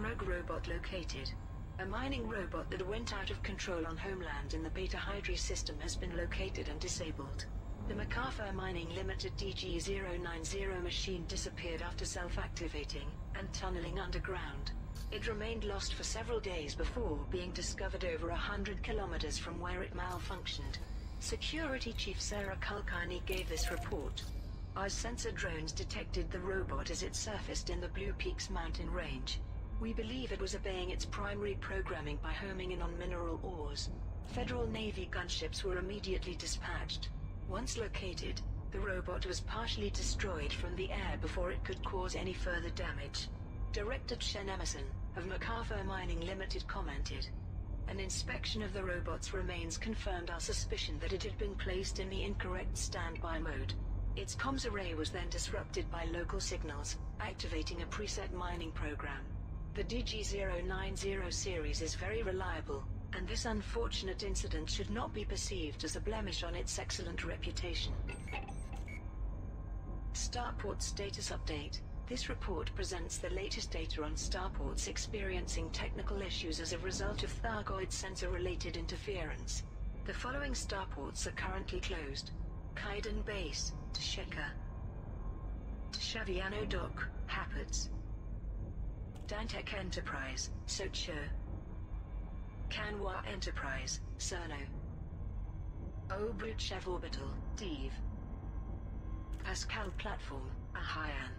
rogue robot located. A mining robot that went out of control on Homeland in the Beta Hydri system has been located and disabled. The MacArthur Mining Limited DG-090 machine disappeared after self-activating and tunneling underground. It remained lost for several days before being discovered over 100 kilometers from where it malfunctioned. Security Chief Sarah Kulkarni gave this report. Our sensor drones detected the robot as it surfaced in the Blue Peaks mountain range. We believe it was obeying its primary programming by homing in on mineral ores. Federal Navy gunships were immediately dispatched. Once located, the robot was partially destroyed from the air before it could cause any further damage. Director Shen Emerson, of MacArthur Mining Limited, commented, "An inspection of the robot's remains confirmed our suspicion that it had been placed in the incorrect standby mode. Its comms array was then disrupted by local signals, activating a preset mining program. The DG-090 series is very reliable, and this unfortunate incident should not be perceived as a blemish on its excellent reputation." Starport Status Update. This report presents the latest data on starports experiencing technical issues as a result of Thargoid sensor-related interference. The following starports are currently closed: Kaiden Base, Tsheka; Tshaviano Dock, Happets; Dantec Enterprise, Socho; Kanwa Enterprise, Cerno; Obruchev Orbital, Div; Pascal Platform, Ahayan;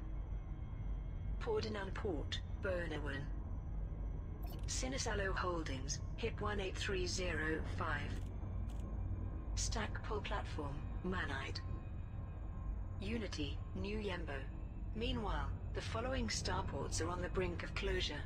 Pordinan Port, Bernawan; Sinisalo Holdings, HIP 18305; Stackpole Platform, Manite; Unity, New Yembo. Meanwhile, the following starports are on the brink of closure.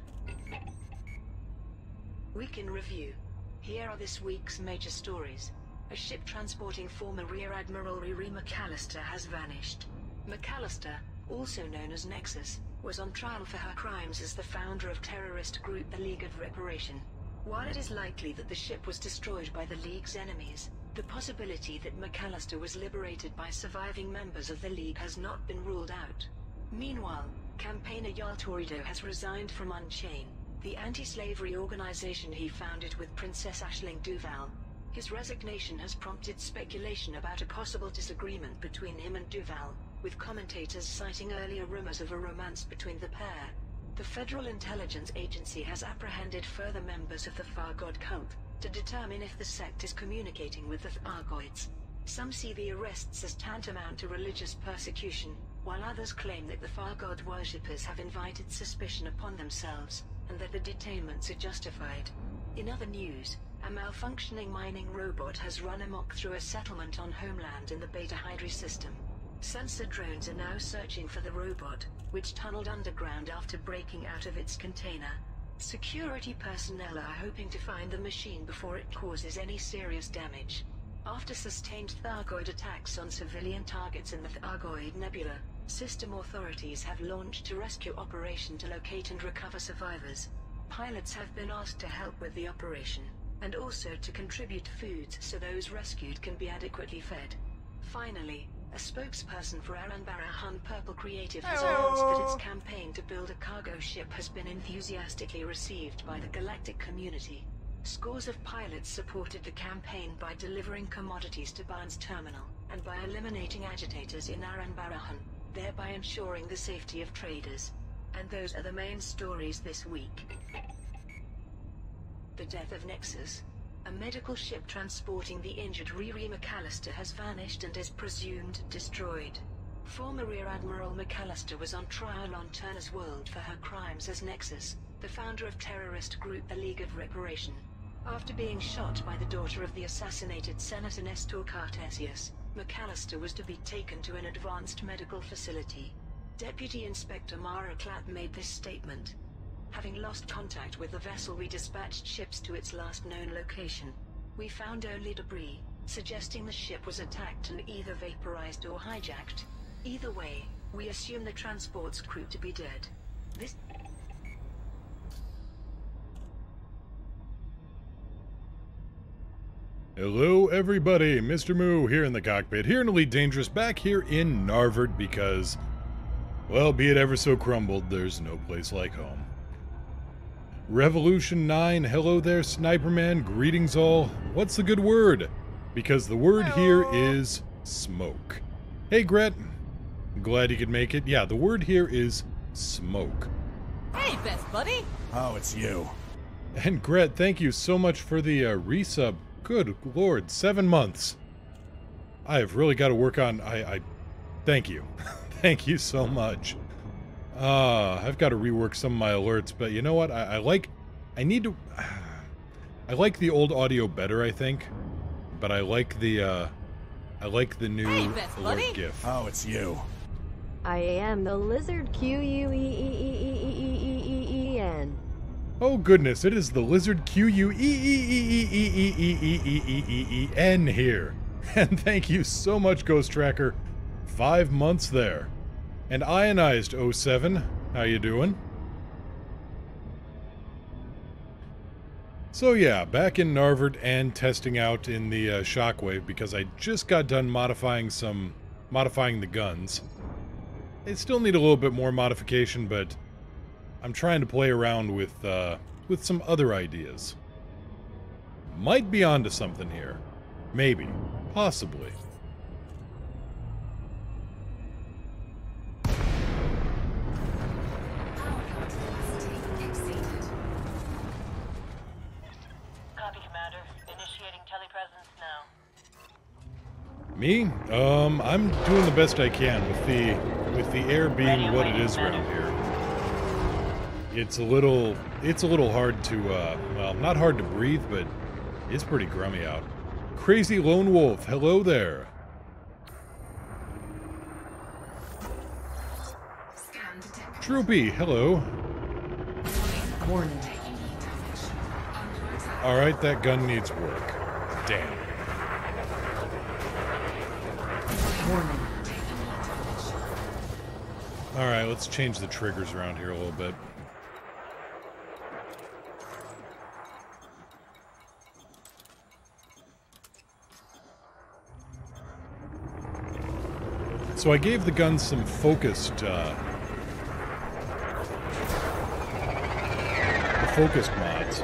Week in Review. Here are this week's major stories. A ship transporting former Rear Admiral Riri McAllister has vanished. McAllister, also known as Nexus, was on trial for her crimes as the founder of terrorist group the League of Reparation. While it is likely that the ship was destroyed by the League's enemies, the possibility that McAllister was liberated by surviving members of the League has not been ruled out. Meanwhile, campaigner Yal Torido has resigned from Unchain, the anti-slavery organization he founded with Princess Aisling Duval. His resignation has prompted speculation about a possible disagreement between him and Duval, with commentators citing earlier rumors of a romance between the pair. The Federal Intelligence Agency has apprehended further members of the Thargoid cult to determine if the sect is communicating with the Thargoids. Some see the arrests as tantamount to religious persecution, while others claim that the Thargoid worshippers have invited suspicion upon themselves, and that the detainments are justified. In other news, a malfunctioning mining robot has run amok through a settlement on Homeland in the Beta Hydri system. Sensor drones are now searching for the robot, which tunneled underground after breaking out of its container. Security personnel are hoping to find the machine before it causes any serious damage. After sustained Thargoid attacks on civilian targets in the Thargoid Nebula, system authorities have launched a rescue operation to locate and recover survivors. Pilots have been asked to help with the operation, and also to contribute foods so those rescued can be adequately fed. Finally, a spokesperson for Aranbarahan Purple Creative has announced that its campaign to build a cargo ship has been enthusiastically received by the galactic community. Scores of pilots supported the campaign by delivering commodities to Barnes Terminal, and by eliminating agitators in Aranbarahan, thereby ensuring the safety of traders. And those are the main stories this week. The death of Nexus. A medical ship transporting the injured Riri McAllister has vanished and is presumed destroyed. Former Rear Admiral McAllister was on trial on Turner's World for her crimes as Nexus, the founder of terrorist group the League of Reparation. After being shot by the daughter of the assassinated Senator Nestor Cartesius, McAllister was to be taken to an advanced medical facility. Deputy Inspector Mara Clapp made this statement. Having lost contact with the vessel, we dispatched ships to its last known location. We found only debris, suggesting the ship was attacked and either vaporized or hijacked. Either way, we assume the transport's crew to be dead. This... Hello everybody, Mr. Moo here in the cockpit, here in Elite Dangerous, back here in Narvard because, well, be it ever so crumbled, there's no place like home. Revolution 9, hello there, Sniperman, greetings all. What's the good word? Because the word here is smoke. Hey, Gret. Glad you could make it. Yeah, the word here is smoke. Hey, best buddy. Oh, it's you. And Gret, thank you so much for the resub. Good lord, 7 months. I have really got to work on... thank you. Thank you so much. I've got to rework some of my alerts, but you know what? I like the old audio better, I think. But I like the new alert GIF. Oh, it's you. I am the lizard Queen. Oh goodness, it is the lizard Queen here. And thank you so much, Ghost Tracker. 5 months there. And Ionized 07, how you doing? So yeah, back in Narvard and testing out in the Shockwave because I just got done modifying the guns. They still need a little bit more modification, but I'm trying to play around with some other ideas. Might be onto something here. Maybe. Possibly. Copy, Commander. Initiating telepresence now. Me? I'm doing the best I can with the air being what it is around here. It's a little hard to well, not hard to breathe, but it's pretty grummy out. Crazy Lone Wolf, hello there. Troopy, hello. Alright, that gun needs work. Damn. Alright, let's change the triggers around here a little bit. So I gave the gun some focused mods.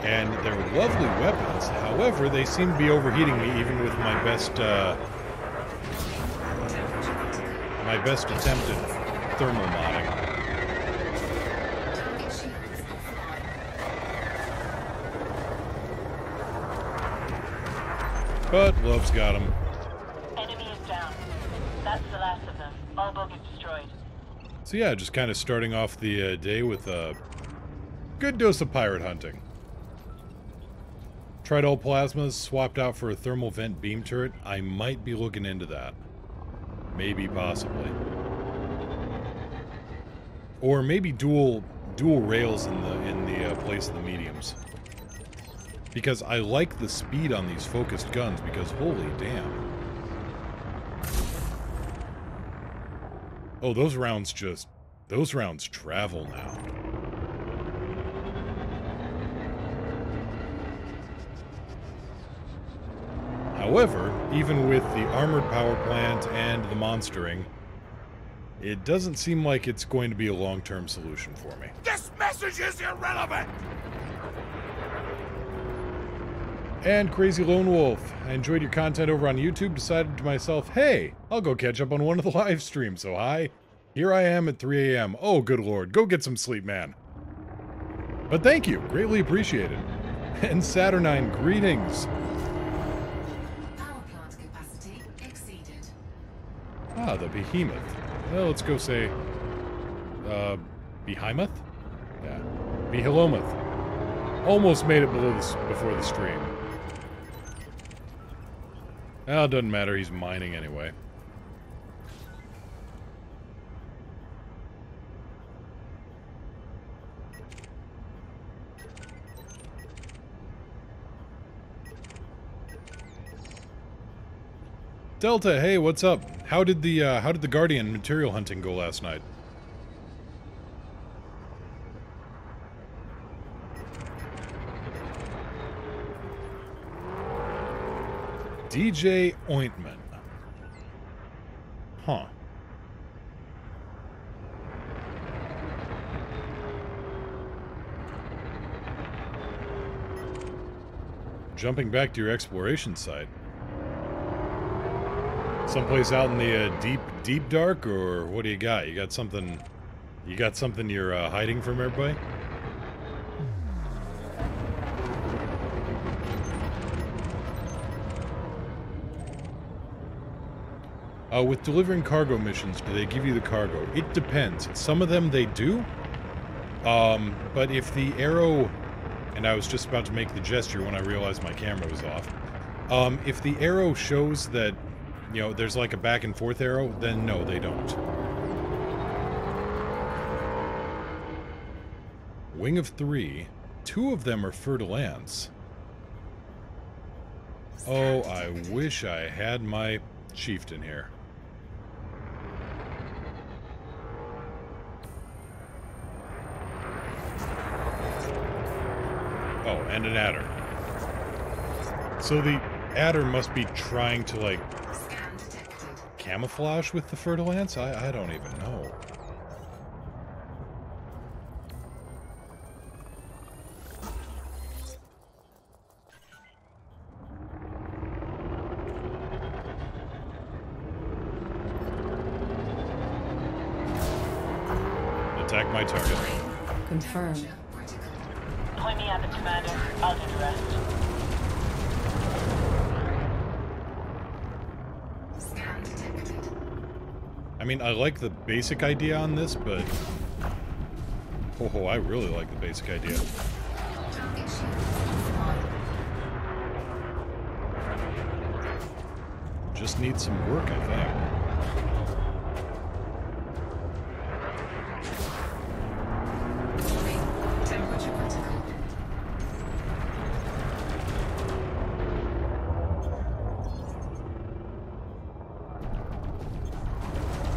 And they're lovely weapons. However, they seem to be overheating me even with my best attempt at thermal modding. But Love's got him. Enemy is down. That's the last of them. All bogies destroyed. So yeah, just kind of starting off the day with a good dose of pirate hunting. Tried all plasmas, swapped out for a thermal vent beam turret. I might be looking into that. Maybe, possibly. Or maybe dual rails in the place of the mediums. Because I like the speed on these focused guns, because holy damn. Oh, those rounds travel now. However, even with the armored power plant and the monstering, it doesn't seem like it's going to be a long-term solution for me. This message is irrelevant! And Crazy Lone Wolf, I enjoyed your content over on YouTube, decided to myself, hey, I'll go catch up on one of the live streams, so hi. Here I am at 3 a.m. Oh, good lord, go get some sleep, man. But thank you, greatly appreciated. And Saturnine, greetings. Power plant capacity exceeded. Ah, the behemoth. Well, let's go say, behemoth? Yeah, behemoth. Almost made it before the stream. Well, it doesn't matter, he's mining anyway. Delta, hey, what's up? How did the Guardian material hunting go last night? DJ Ointment. Huh. jumping back to your exploration site. Someplace out in the deep dark, or what do you got? You got something you're hiding from everybody? With delivering cargo missions, do they give you the cargo? It depends. Some of them they do. But if the arrow... And I was just about to make the gesture when I realized my camera was off. If the arrow shows that, you know, there's like a back and forth arrow, then no, they don't. Wing of 3. 2 of them are Fer-de-Lance. Oh, I wish I had my chieftain here. Oh, and an adder. So the adder must be trying to, like, camouflage with the Fer-de-Lance? I don't even know. Attack my target. Confirmed. Point me at the commander. I'll do the rest. Scan detected. I mean, I like the basic idea on this, but... Oh, I really like the basic idea. Target shields offline. Just needs some work, I think. Warning. Temperature critical.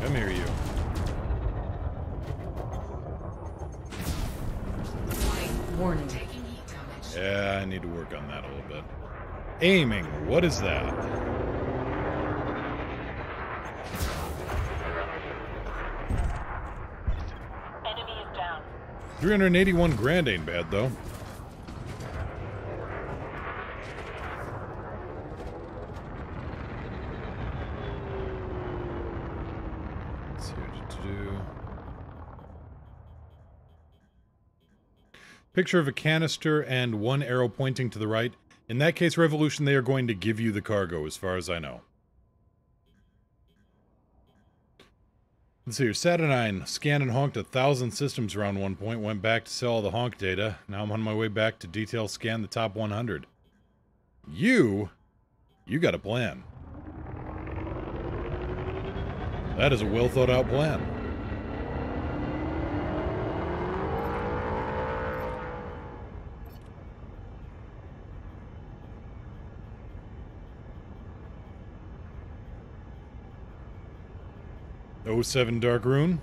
Come here, you. Warning. Taking heat damage. Yeah, I need to work on that a little bit. Aiming, what is that? Enemy is down. 381 grand ain't bad, though. Let's see what to do. Picture of a canister and 1 arrow pointing to the right. In that case, Revolution, they are going to give you the cargo, as far as I know. Let's see here. Saturnine scanned and honked 1,000 systems around one point. Went back to sell all the honk data. Now I'm on my way back to detail scan the top 100. You got a plan. That is a well thought out plan. '07 Dark Rune.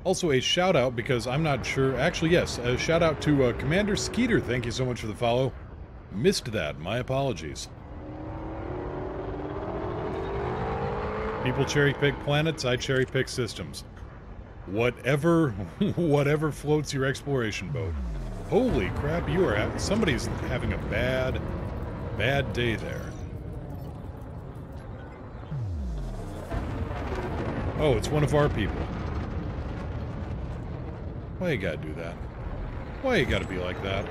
Also a shout out, because I'm not sure, actually yes, a shout out to Commander Skeeter, thank you so much for the follow. Missed that, my apologies. People cherry pick planets, I cherry pick systems. Whatever floats your exploration boat. Holy crap, you are somebody's having a bad day there. Oh, it's one of our people. Why you gotta do that? Why you gotta be like that?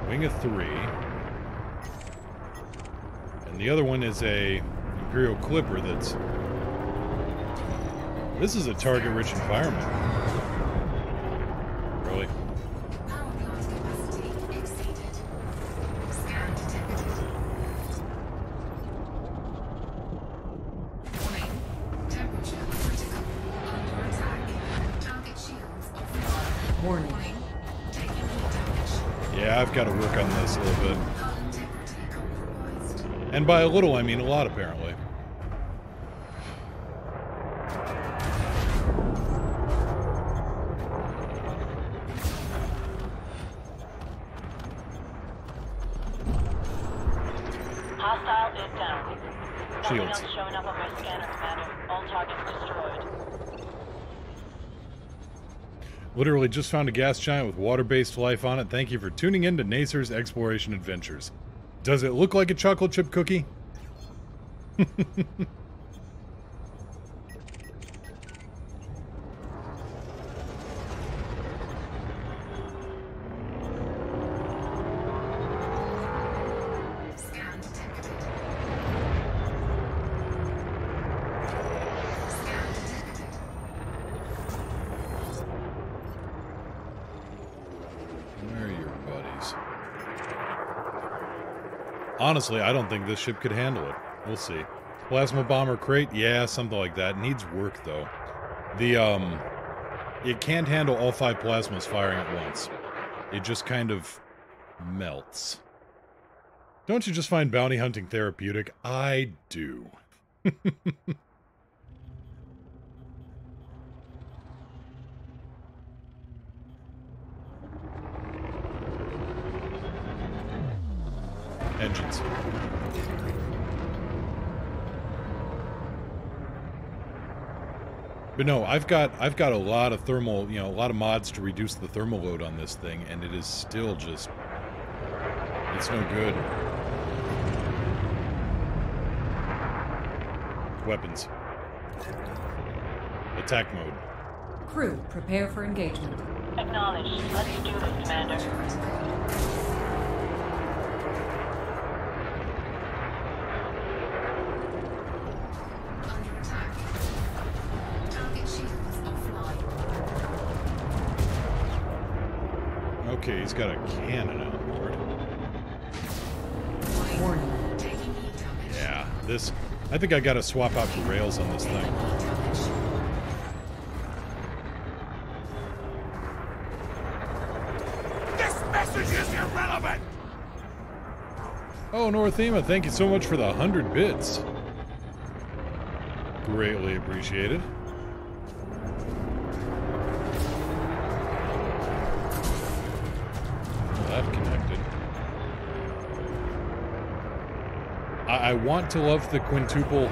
Wing of 3. And the other one is a Imperial Clipper that's... This is a target-rich environment. Really? Power plant capacity exceeded. Scan detected. Warning. Temperature critical. Under attack. Target shields offline. Warning. Taking heat damage. Yeah, I've got to work on this a little bit. Hull integrity compromised. And by a little, I mean a lot, apparently. Hostile is down. Nothing Shields. else showing up on my scanner, Commander. All targets destroyed. Literally just found a gas giant with water-based life on it. Thank you for tuning in to Nacer's Exploration Adventures. Does it look like a chocolate chip cookie? Scan detected. Scan detected. Where are your buddies? Honestly, I don't think this ship could handle it. We'll see. Plasma bomber Krait? Yeah, something like that. Needs work, though. It can't handle all 5 plasmas firing at once. It just kind of melts. Don't you just find bounty hunting therapeutic? I do. Engines. But no, I've got a lot of thermal, a lot of mods to reduce the thermal load on this thing, and it is still just, it's no good. Weapons. Attack mode. Crew, prepare for engagement. Acknowledged. Let's do this, Commander. Under attack. Target shields offline. Okay, he's got a cannon on board. Warning. Taking heat damage. Yeah, this, I think I gotta swap out the rails on this thing. Heat damage. This message is irrelevant! Oh, Northema, thank you so much for the 100 bits. Greatly appreciated. Well, that connected. I want to love the quintuple.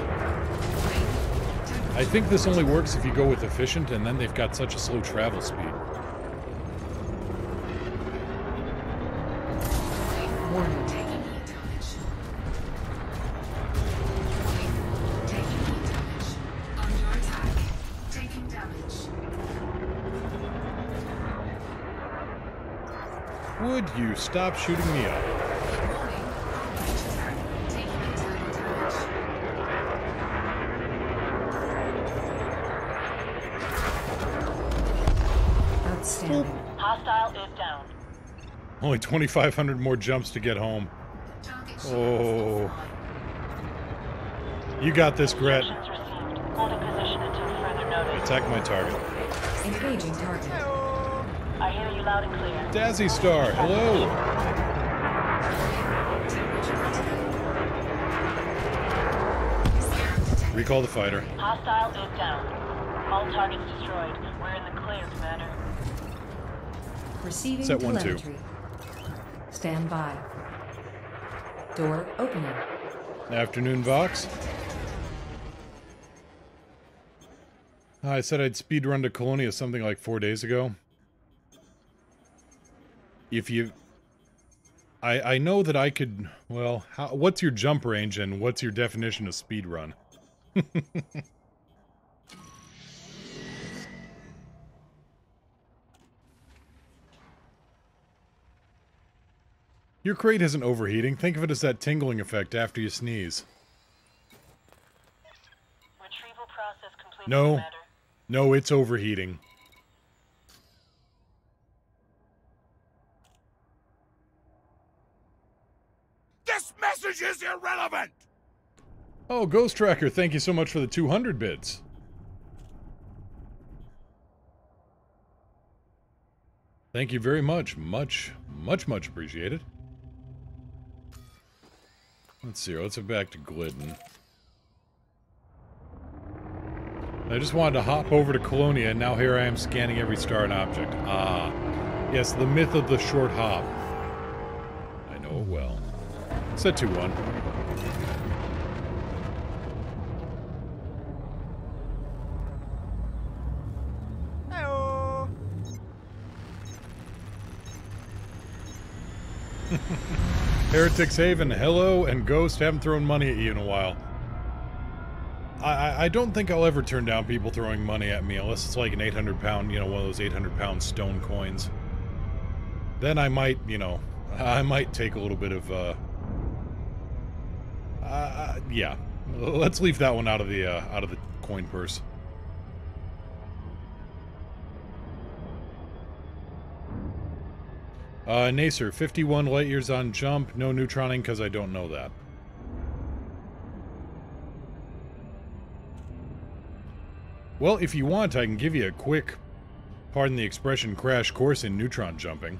I think this only works if you go with efficient, and then they've got such a slow travel speed. Warning. Taking heat damage. Taking heat damage. Under attack. Taking damage. Would you stop shooting me up? Warning. Breach attack. Taking internal damage. Outstanding. Hostile is down. Only 2,500 more jumps to get home. Target shields Oh. offline. You got this, Gret. Instructions received. Holding position until further notice. Attack my target. Engaging target. I hear you loud and clear. Dazzy Star, hello! Scan detected. Recall the fighter. Hostile is down. All targets destroyed. We're in the clear, Commander. Receiving Set 1-2. telemetry. Stand by. Door opening. Afternoon, Vox. I said I'd speedrun to Colonia something like 4 days ago. If you... I know that I could... Well, what's your jump range and what's your definition of speedrun? Your crate isn't overheating. Think of it as that tingling effect after you sneeze. Retrieval process complete, No. Commander. No, it's overheating. This message is irrelevant! Oh, Ghost Tracker, thank you so much for the 200 bits. Thank you very much. Much appreciated. Let's see, let's go back to Glidden. I just wanted to hop over to Colonia, and now here I am scanning every star and object. Ah, yes, the myth of the short hop. I know it well. Set 2-1. Heretics Haven, hello, and Ghost, haven't thrown money at you in a while. I don't think I'll ever turn down people throwing money at me unless it's like an 800-pound, you know, one of those 800-pound stone coins. Then I might, you know, I might take a little bit of, yeah. Let's leave that one out of the coin purse. Nacer, 51 light years on jump, no neutroning because I don't know that. Well, if you want, I can give you a quick, pardon the expression, crash course in neutron jumping.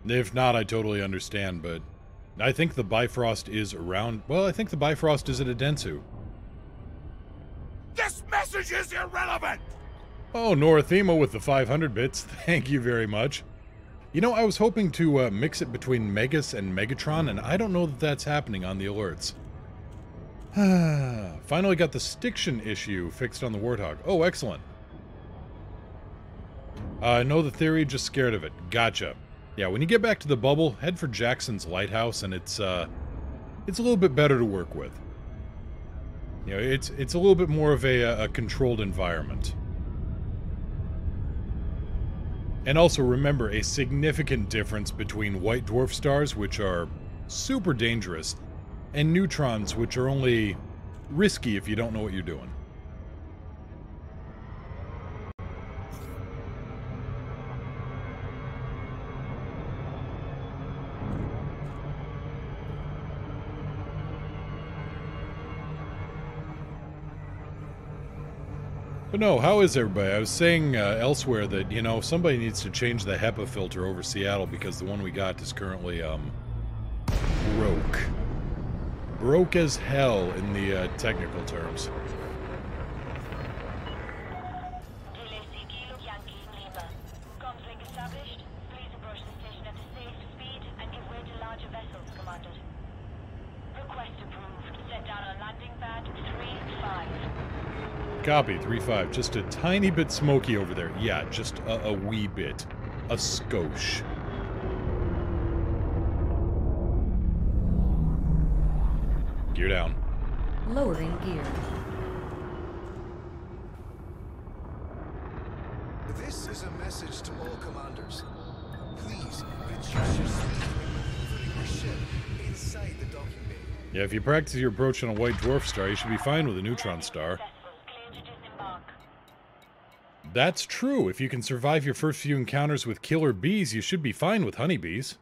If not, I totally understand, but I think the Bifrost is around... Well, I think the Bifrost is at Adensu. This message is irrelevant! Oh, Norathema with the 500 bits. Thank you very much. You know, I was hoping to mix it between Megas and Megatron, and I don't know that that's happening on the alerts. Finally got the stiction issue fixed on the Warthog. Oh, excellent. Know the theory, just scared of it. Gotcha. Yeah, when you get back to the bubble, head for Jackson's Lighthouse, and it's a little bit better to work with. You know, it's a little bit more of a controlled environment. And also remember a significant difference between white dwarf stars, which are super dangerous, and neutrons, which are only risky if you don't know what you're doing. But no, how is everybody? I was saying elsewhere that, you know, somebody needs to change the HEPA filter over Seattle because the one we got is currently, broke. Broke as hell in the technical terms. Conflict established. Please approach the station at a safe speed and give way to larger vessels, Commander. Request approved. Set down on landing pad 3-5. Copy, 3-5. Just a tiny bit smoky over there. Yeah, just a wee bit. A skosh. Gear down. Lowering gear. This is a message to all commanders. Please reduce your speed when maneuvering your ship inside the docking bay. Yeah, if you practice your approach on a white dwarf star, you should be fine with a neutron star. That's true. If you can survive your first few encounters with killer bees, you should be fine with honeybees.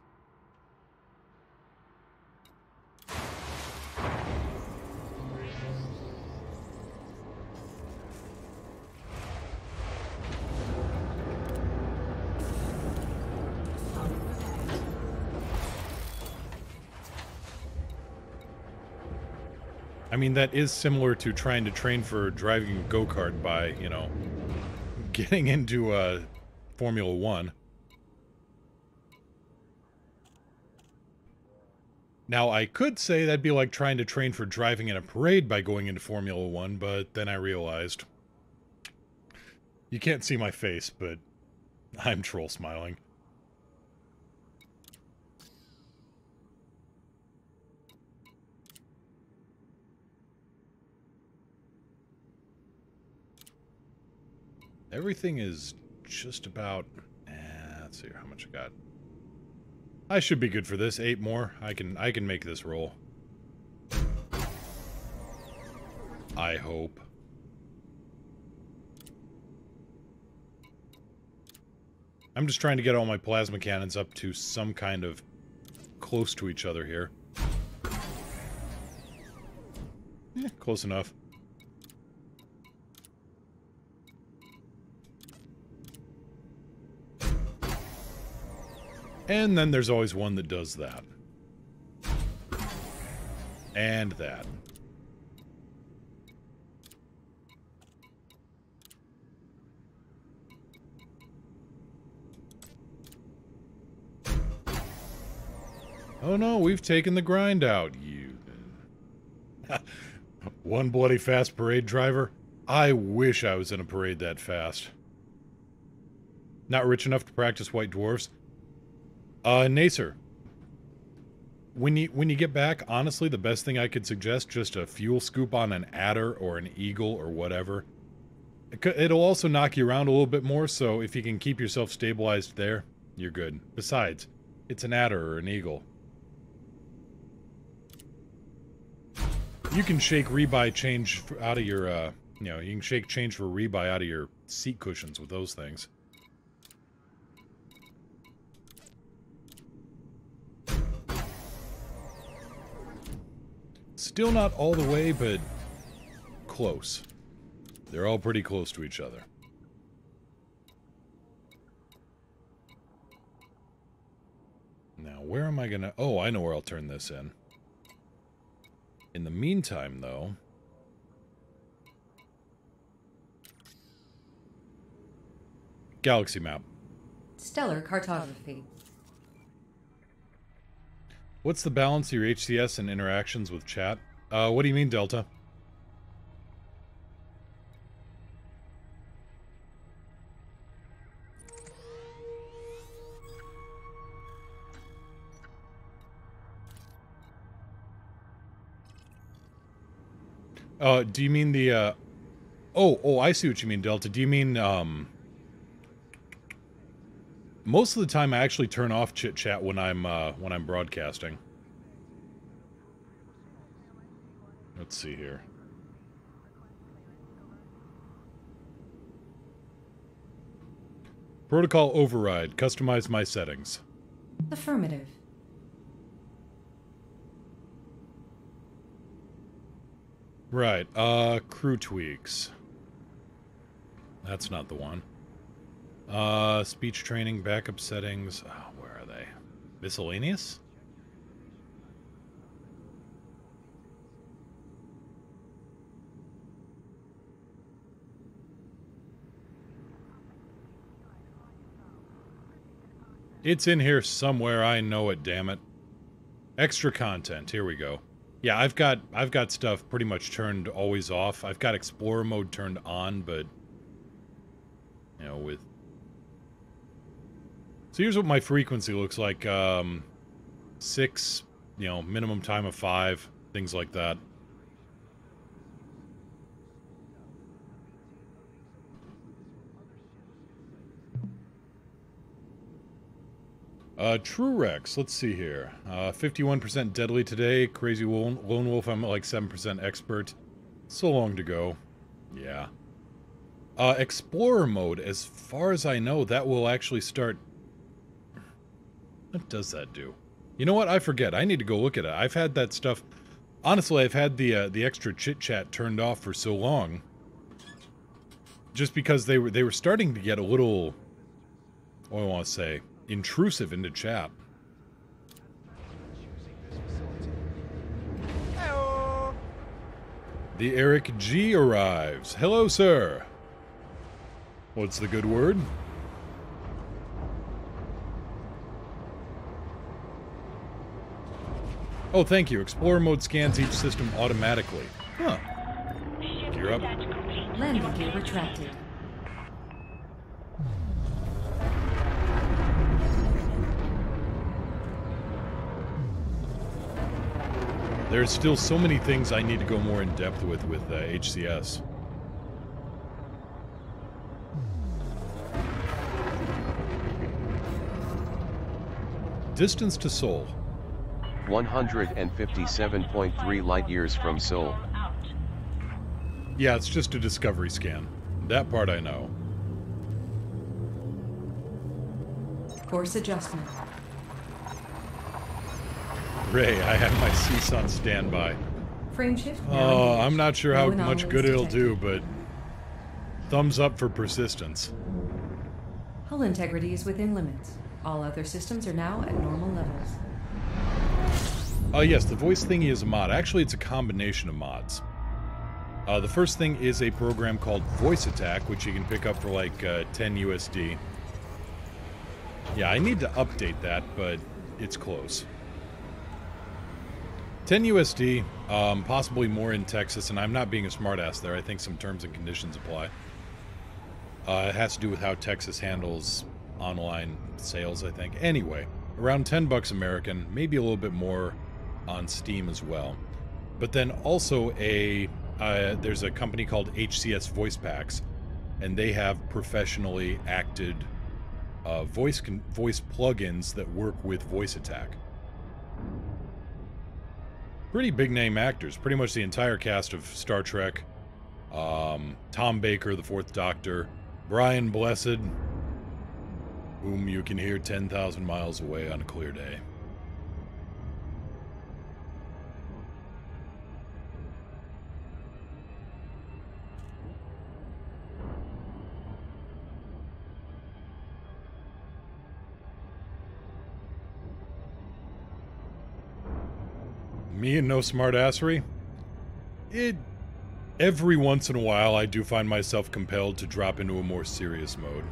I mean, that is similar to trying to train for driving a go-kart by, you know, getting into Formula 1. Now, I could say that'd be like trying to train for driving in a parade by going into Formula 1, but then I realized... You can't see my face, but I'm troll smiling. Everything is just about... let's see how much I got. I should be good for this. 8 more. I can make this roll. I hope. I'm just trying to get all my plasma cannons up to some kind of close to each other here. Close enough. And then there's always one that does that. And that. Oh no, we've taken the grind out, you... One bloody fast parade driver? I wish I was in a parade that fast. Not rich enough to practice white dwarfs. Nacer. When you get back, honestly, the best thing I could suggest, just a fuel scoop on an adder or an eagle or whatever. It'll also knock you around a little bit more, so if you can keep yourself stabilized there, you're good. Besides, it's an adder or an eagle. You can shake rebuy change out of your, you know, you can shake change for rebuy out of your seat cushions with those things. Still not all the way, but close. They're all pretty close to each other. Now, where am I gonna... Oh, I know where I'll turn this in. In the meantime, though... Galaxy map. Stellar cartography. What's the balance of your HCS and interactions with chat? What do you mean, Delta? Do you mean the, Oh, I see what you mean, Delta. Do you mean, most of the time I actually turn off chit-chat when I'm broadcasting. Let's see here. Protocol override. Customize my settings. Affirmative. Right, crew tweaks. That's not the one. Speech training, backup settings. Oh, where are they? Miscellaneous? It's in here somewhere, I know it, damn it. Extra content, here we go. Yeah, I've got stuff pretty much turned always off. I've got Explorer mode turned on, but you know, with so here's what my frequency looks like. 6, you know, minimum time of 5, things like that. True Rex, let's see here. 51% deadly today. Crazy Lone Wolf, I'm at like 7% expert. So long to go. Yeah. Explorer mode, as far as I know, that will actually start... What does that do? You know what? I forget. I need to go look at it. I've had that stuff... Honestly, I've had the extra chit-chat turned off for so long. Just because they were starting to get a little... What do I want to say? Intrusive into chat. Hello. The Eric G arrives. Hello, sir. What's the good word? Oh, thank you. Explorer mode scans each system automatically. Huh. Gear up. Landing gear retracted. There's still so many things I need to go more in depth with HCS. Distance to Sol. 157.3 light years from Sol. Yeah, it's just a discovery scan. That part I know. Course adjustment. Ray, I have my cease on standby. Frame shift. Oh, I'm not sure how No much anomalies good it'll do, detected. but thumbs up for persistence. Hull integrity is within limits. All other systems are now at normal levels. Yes, the voice thingy is a mod. Actually, it's a combination of mods. The first thing is a program called Voice Attack, which you can pick up for like 10 USD. Yeah, I need to update that, but it's close. 10 USD, possibly more in Texas, and I'm not being a smartass there. I think some terms and conditions apply. It has to do with how Texas handles online sales, I think. Anyway, around 10 bucks American, maybe a little bit more on Steam as well. But then also there's a company called HCS Voice Packs, and they have professionally acted voice plugins that work with voice attack. Pretty big name actors, pretty much the entire cast of Star Trek. Tom Baker, the Fourth Doctor, Brian Blessed, whom you can hear 10,000 miles away on a clear day. Me and no smartassery? Every once in a while, I do find myself compelled to drop into a more serious mode.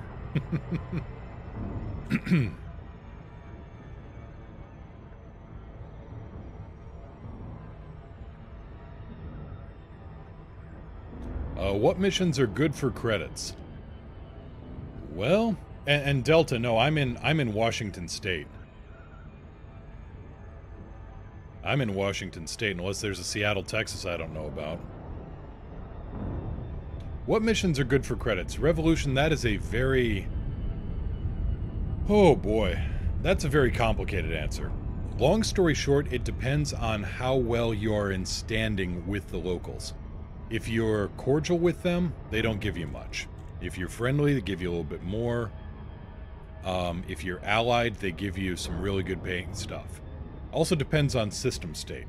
What missions are good for credits? Well, and Delta, no, I'm in Washington State. I'm in Washington State, unless there's a Seattle, Texas I don't know about. What missions are good for credits? Revolution, that is a very... Oh boy, that's a very complicated answer. Long story short, it depends on how well you're in standing with the locals. If you're cordial with them, they don't give you much. If you're friendly, they give you a little bit more. If you're allied, they give you some really good paying stuff. Also depends on system state.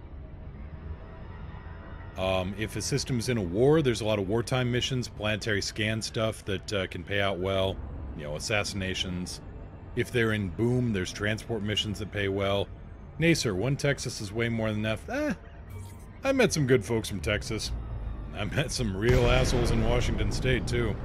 If a system's in a war, there's a lot of wartime missions, planetary scan stuff that can pay out well. You know, assassinations. If they're in boom, there's transport missions that pay well. Nay, sir, one Texas is way more than enough. I met some good folks from Texas. I met some real assholes in Washington State, too.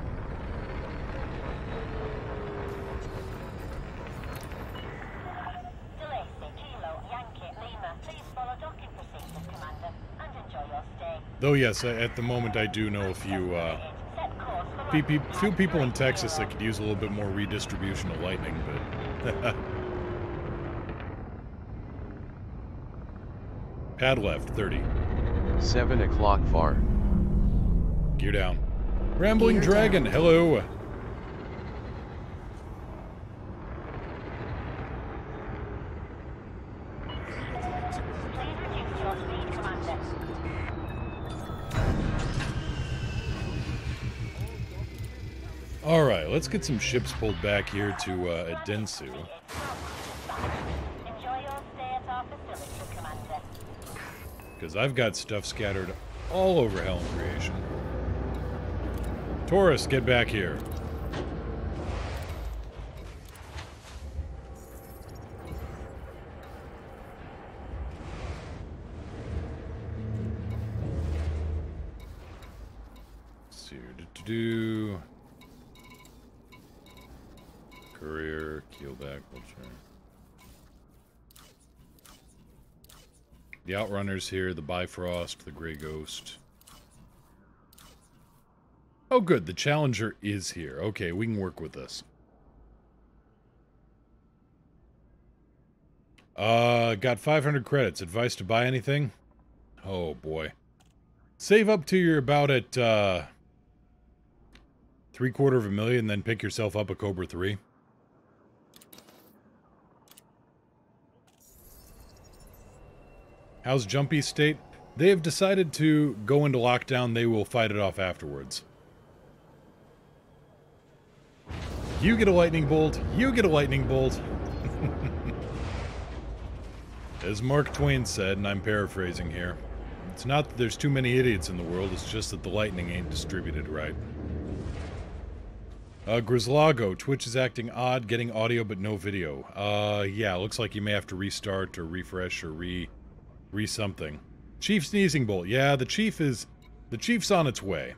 Though yes, at the moment I do know a few people in Texas that could use a little bit more redistribution of lightning, but... Pad left, 30. 7 o'clock far. Gear down. Rambling Gear Dragon, down. hello! Alright, let's get some ships pulled back here to Adensu. Because I've got stuff scattered all over Hell and Creation. Taurus, get back here. Let's see here. Career, keelback, vulture. The Outrunners here, the Bifrost, the Grey Ghost. Oh good, the Challenger is here. Okay, we can work with this. Got 500 credits. Advice to buy anything? Oh boy. Save up to you're about at, 750,000, then pick yourself up a Cobra 3. How's Jumpy State? They have decided to go into lockdown. They will fight it off afterwards. You get a lightning bolt. You get a lightning bolt. As Mark Twain said, and I'm paraphrasing here, it's not that there's too many idiots in the world, it's just that the lightning ain't distributed right. Grislago, Twitch is acting odd, getting audio but no video. Yeah, looks like you may have to restart or refresh or re-something. Chief Sneezing Bolt. Yeah, the Chief's on its way.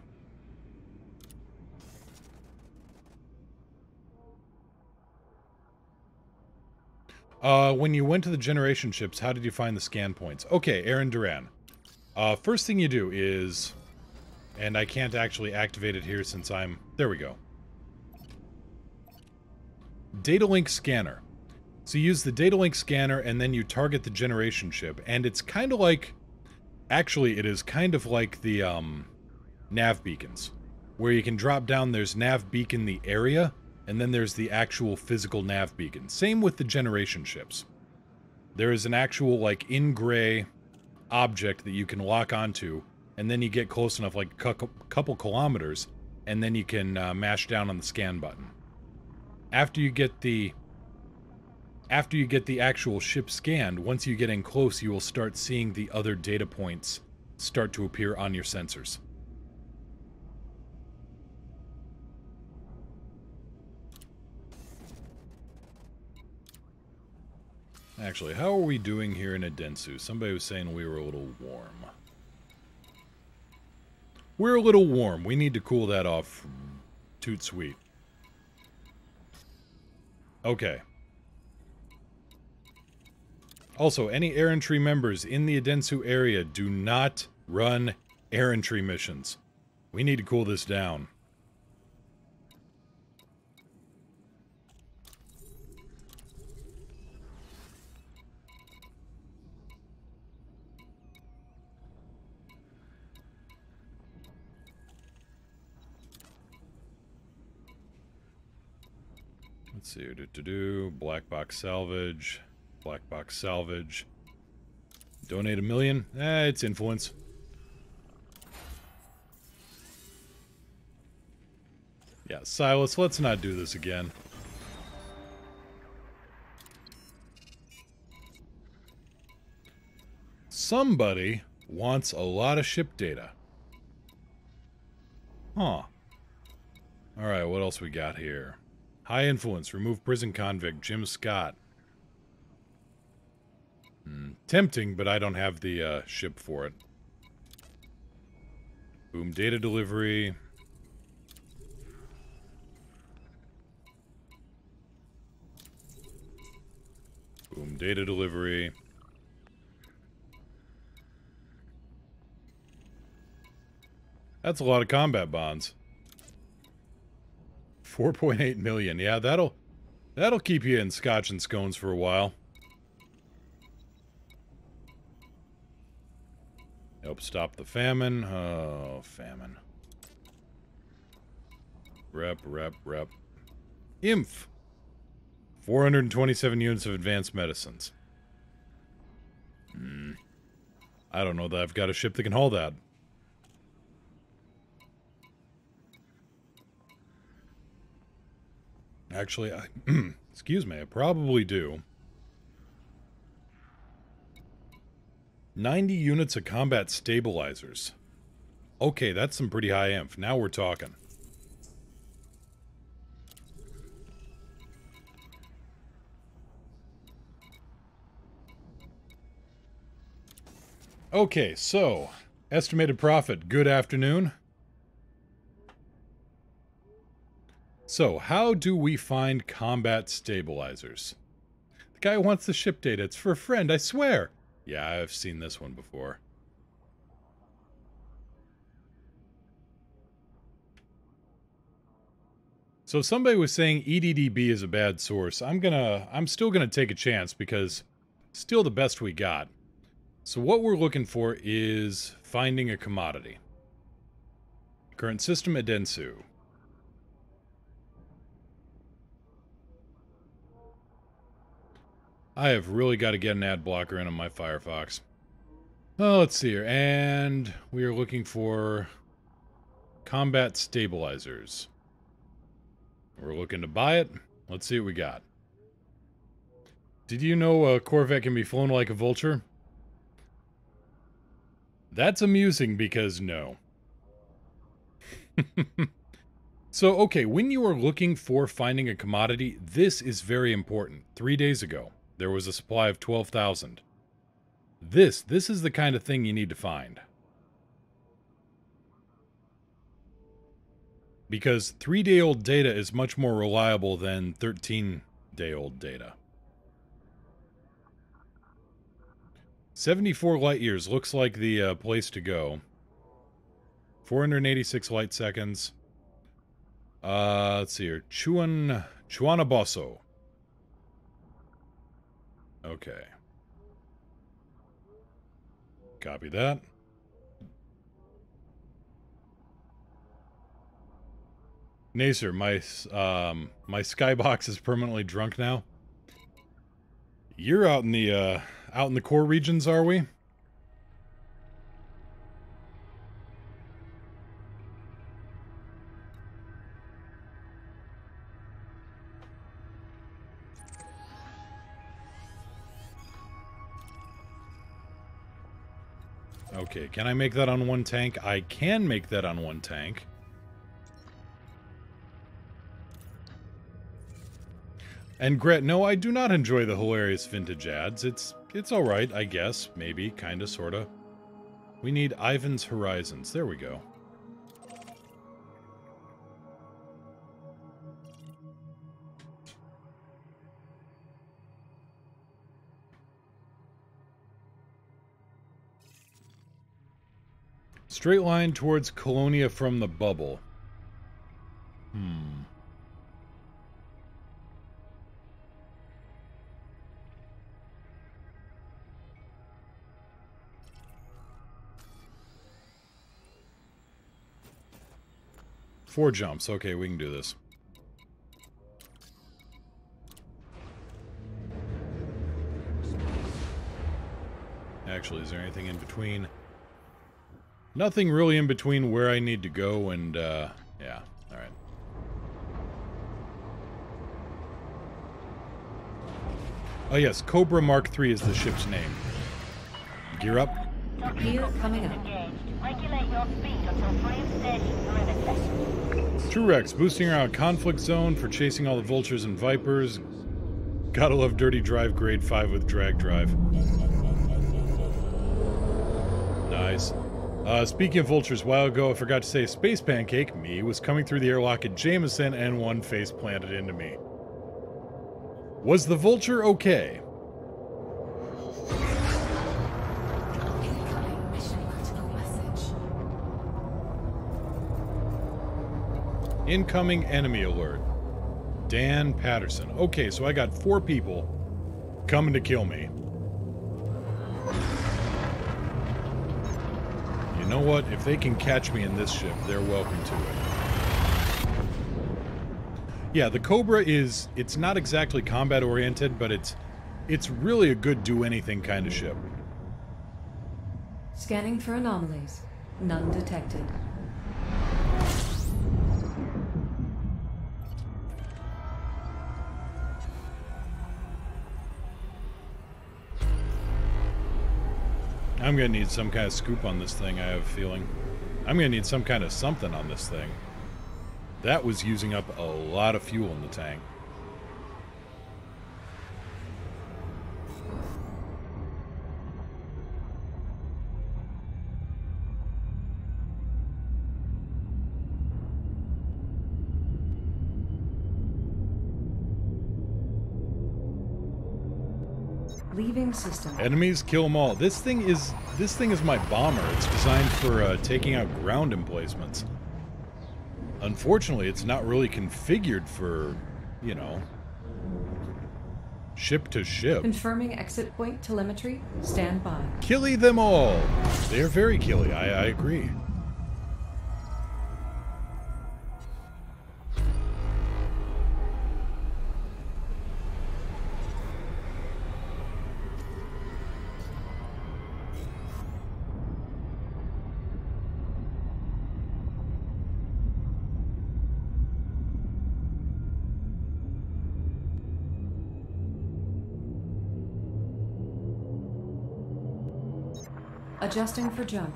When you went to the generation ships, how did you find the scan points? Okay, Aaron Duran. First thing you do is... And I can't actually activate it here since I'm... There we go. data link scanner. So you use the data link scanner and then you target the generation ship. And it's kind of like... Actually, it is kind of like the nav beacons. Where you can drop down, there's nav beacon the area, and then there's the actual physical nav beacon. Same with the generation ships. There is an actual, like, in gray object that you can lock onto, and then you get close enough, like a couple kilometers, and then you can mash down on the scan button. After you get the actual ship scanned, once you get in close, you will start seeing the other data points start to appear on your sensors. Actually, how are we doing here in Adensu? Somebody was saying we were a little warm. We're a little warm. We need to cool that off. Toot sweet. Okay. Also, any air entry members in the Adensu area do not run air entry missions. We need to cool this down. Let's see, black box salvage, black box salvage. Donate $1 million? It's influence. Yeah, Silas, let's not do this again. Somebody wants a lot of ship data. Huh. Alright, what else we got here? High influence. Remove prison convict. Jim Scott. Tempting, but I don't have the ship for it. Boom. Data delivery. Boom. Data delivery. That's a lot of combat bonds. 4.8 million. Yeah, that'll keep you in scotch and scones for a while. Help stop the famine. Oh, famine. Rep. Inf. 427 units of advanced medicines. I don't know that I've got a ship that can haul that. Actually, excuse me, I probably do. 90 units of combat stabilizers. Okay, that's some pretty high inf. Now we're talking. Okay, so, estimated profit, good afternoon. So, how do we find combat stabilizers? The guy wants the ship data. It's for a friend, I swear. Yeah, I've seen this one before. So somebody was saying EDDB is a bad source. I'm still gonna take a chance because still the best we got. So what we're looking for is finding a commodity. Current system Adensu. I have really got to get an ad blocker in on my Firefox. Oh, let's see here. And we are looking for combat stabilizers. We're looking to buy it. Let's see what we got. Did you know a Corvette can be flown like a vulture? That's amusing because no. So, okay, when you are looking for finding a commodity, this is very important. 3 days ago, there was a supply of 12,000. This is the kind of thing you need to find. Because 3-day-old data is much more reliable than 13-day-old data. 74 light years looks like the place to go. 486 light seconds. Let's see here. Chuanaboso. Okay. Copy that. Nacer, my skybox is permanently drunk now. You're out in the core regions, are we? Okay, can I make that on one tank? I can make that on one tank. And Gret, no, I do not enjoy the hilarious vintage ads. It's alright, I guess. Maybe, kinda, sorta. We need Ivan's Horizons. There we go. Straight line towards Colonia from the bubble. Hmm. Four jumps. Okay, we can do this. Actually, is there anything in between? Nothing really in between where I need to go and, yeah. Alright. Oh yes, Cobra Mark III is the ship's name. Gear up. Gear coming up. Regulate your speed until frame station perimeter. True Rex, boosting around conflict zone for chasing all the vultures and vipers. Gotta love dirty drive grade 5 with drag drive. Nice. Speaking of vultures, a while ago I forgot to say Space Pancake, me, was coming through the airlock at Jameson and one face planted into me. Was the vulture okay? Incoming mission critical message. Incoming enemy alert. Dan Patterson. Okay, so I got 4 people coming to kill me. You know what? If they can catch me in this ship, they're welcome to it. Yeah, the Cobra is... it's not exactly combat-oriented, but it's really a good do-anything kind of ship. Scanning for anomalies. None detected. I'm gonna need some kind of scoop on this thing, I have a feeling. I'm gonna need some kind of something on this thing. That was using up a lot of fuel in the tank. Leaving system. Enemies, kill them all. This thing is my bomber. It's designed for taking out ground emplacements. Unfortunately, it's not really configured for, you know, ship to ship. Confirming exit point telemetry. Stand by. Killy them all. They are very killy. I agree. Adjusting for jump.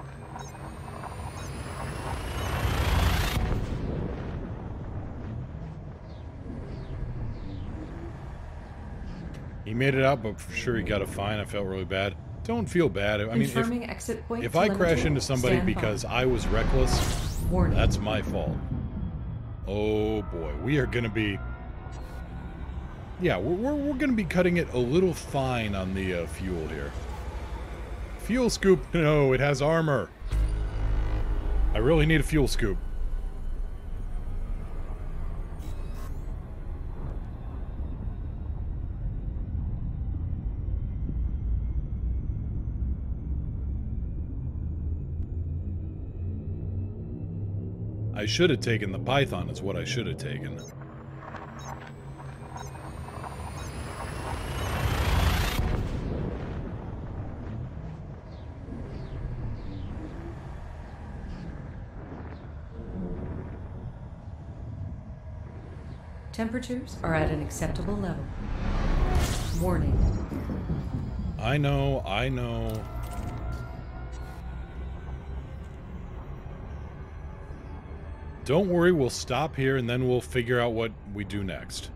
He made it out, but for sure he got a fine. I felt really bad. Don't feel bad. I mean, Confirming exit point if I telemetry. crash into somebody Stand by. because I was reckless, Warning. that's my fault. Oh boy, we are gonna be... yeah, we're gonna be cutting it a little fine on the fuel here. Fuel scoop. No, it has armor. I really need a fuel scoop. I should have taken the Python is what I should have taken. Temperatures are at an acceptable level. Warning. I know, I know. Don't worry, we'll stop here and then we'll figure out what we do next.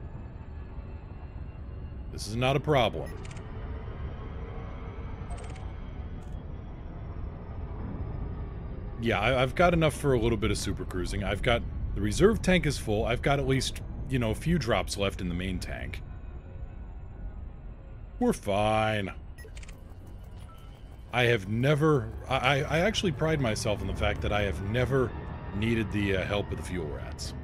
This is not a problem. Yeah, I've got enough for a little bit of super cruising. I've got... The reserve tank is full. I've got at least, you know, a few drops left in the main tank. We're fine. I have never... I actually pride myself in the fact that I have never needed the help of the fuel rats.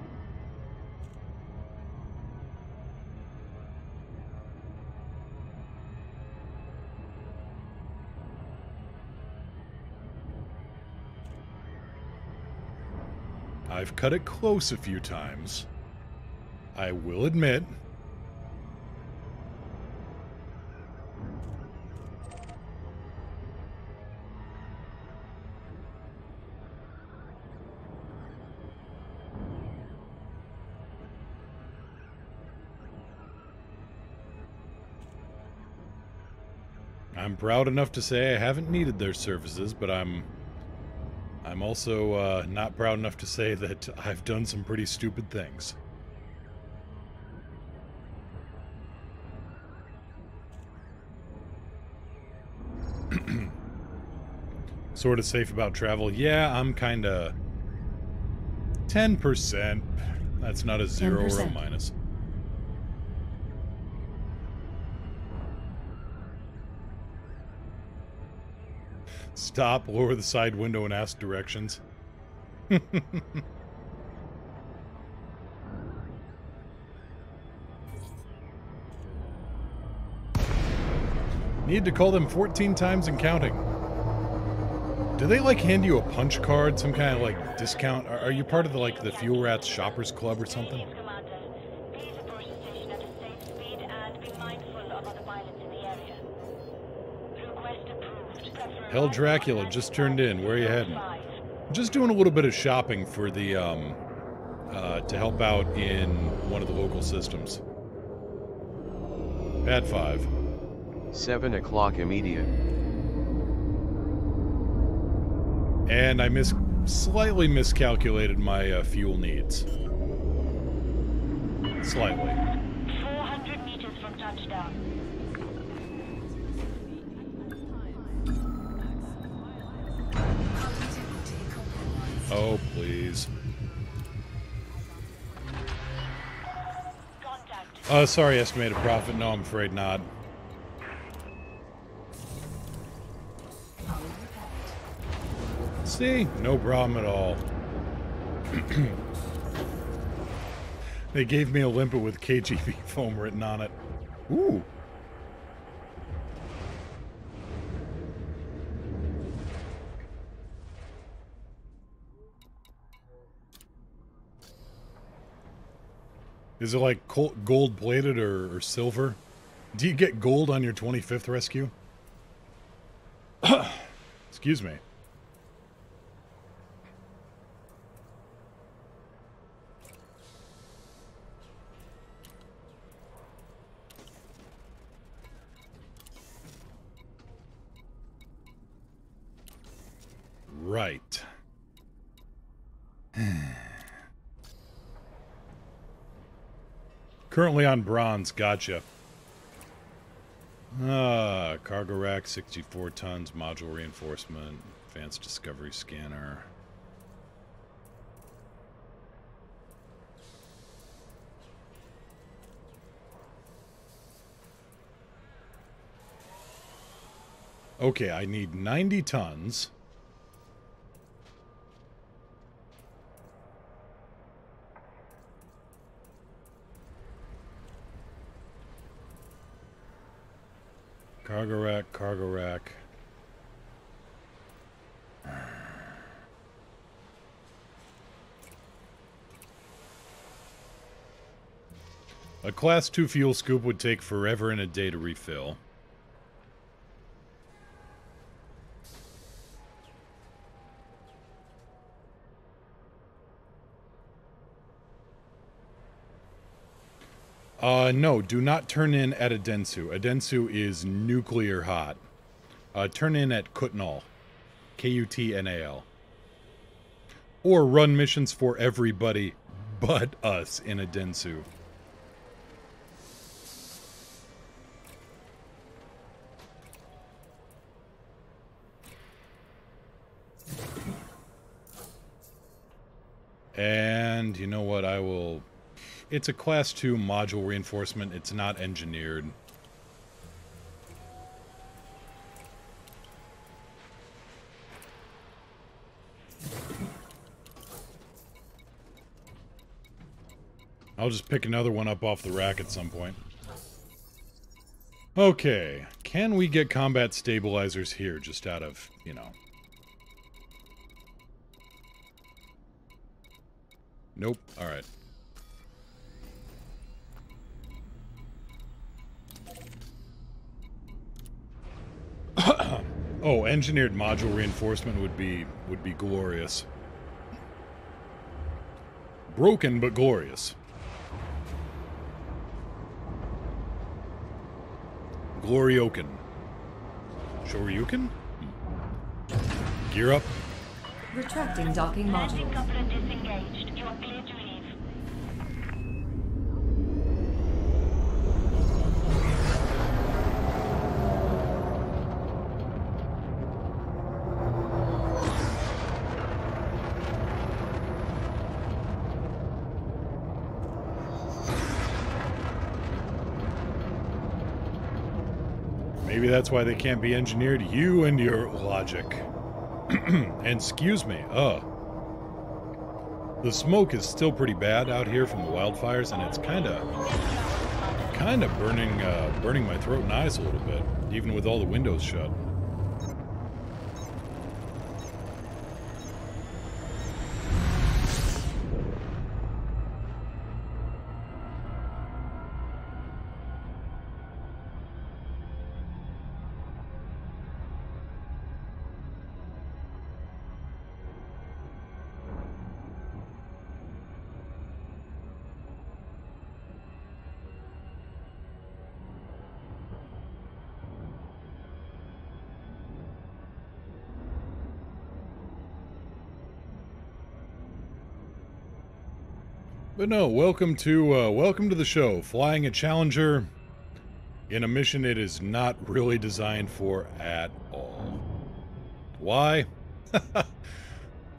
I've cut it close a few times. I will admit. I'm proud enough to say I haven't needed their services, but I'm also not proud enough to say that I've done some pretty stupid things. Sort of safe about travel. Yeah, I'm kind of 10%. That's not a 0 or a minus. Stop, lower the side window, and ask directions. Need to call them 14 times and counting. Do they, like, hand you a punch card? Some kind of, like, discount? Are you part of, the, like, the Fuel Rats Shoppers Club or something? Please approach the station at a safe speed and be mindful of other pilots in the area. Request approved. Hell Dracula just turned in. Where are you heading? Just doing a little bit of shopping for the, to help out in one of the local systems. Pad 5. 7 o'clock immediate. And I slightly miscalculated my fuel needs. Slightly. 400 meters from touchdown. Oh, please. Contact. Sorry, estimated profit. No, I'm afraid not. See? No problem at all. They gave me a limpet with KGB foam written on it. Ooh. Is it like gold-plated or silver? Do you get gold on your 25th rescue? Excuse me. Right. Currently on bronze, gotcha. Cargo rack, 64 tons, module reinforcement, advanced discovery scanner. Okay, I need 90 tons. Cargo rack, cargo rack. A Class 2 fuel scoop would take forever and a day to refill. No, do not turn in at Adensu. Adensu is nuclear hot. Turn in at Kutnal. Kutnal. Or run missions for everybody but us in Adensu. And you know what, I will... It's a Class 2 module reinforcement. It's not engineered. I'll just pick another one up off the rack at some point. Okay, can we get combat stabilizers here just out of, you know... Nope, alright. Oh, engineered module reinforcement would be glorious. Broken, but glorious. Glorioken. Shoryuken? Gear up. Retracting docking Landing module. coupler disengaged. You are cleared to leave. Maybe that's why they can't be engineered. You and your logic. And excuse me, the smoke is still pretty bad out here from the wildfires, and it's kind of burning my throat and eyes a little bit, even with all the windows shut. But no, welcome to the show. Flying a Challenger in a mission it is not really designed for at all. Why?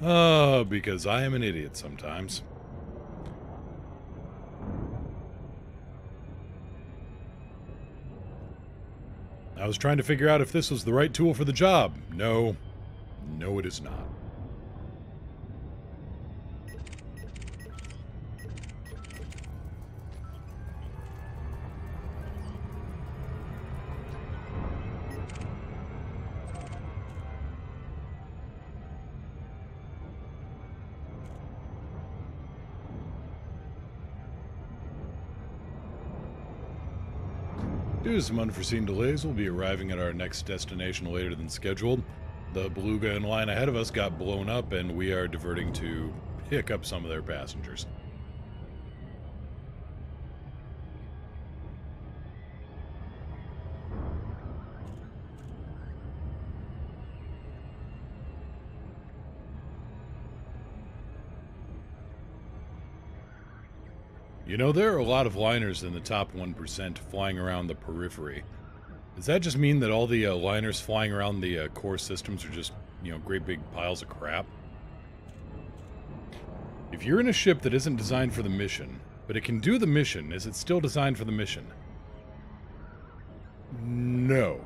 Because I am an idiot sometimes. I was trying to figure out if this was the right tool for the job. No, it is not. Due to some unforeseen delays, we'll be arriving at our next destination later than scheduled. The beluga in line ahead of us got blown up, and we are diverting to pick up some of their passengers. You know, there are a lot of liners in the top 1% flying around the periphery. Does that just mean that all the liners flying around the core systems are just, you know, great big piles of crap? If you're in a ship that isn't designed for the mission, but it can do the mission, is it still designed for the mission? No.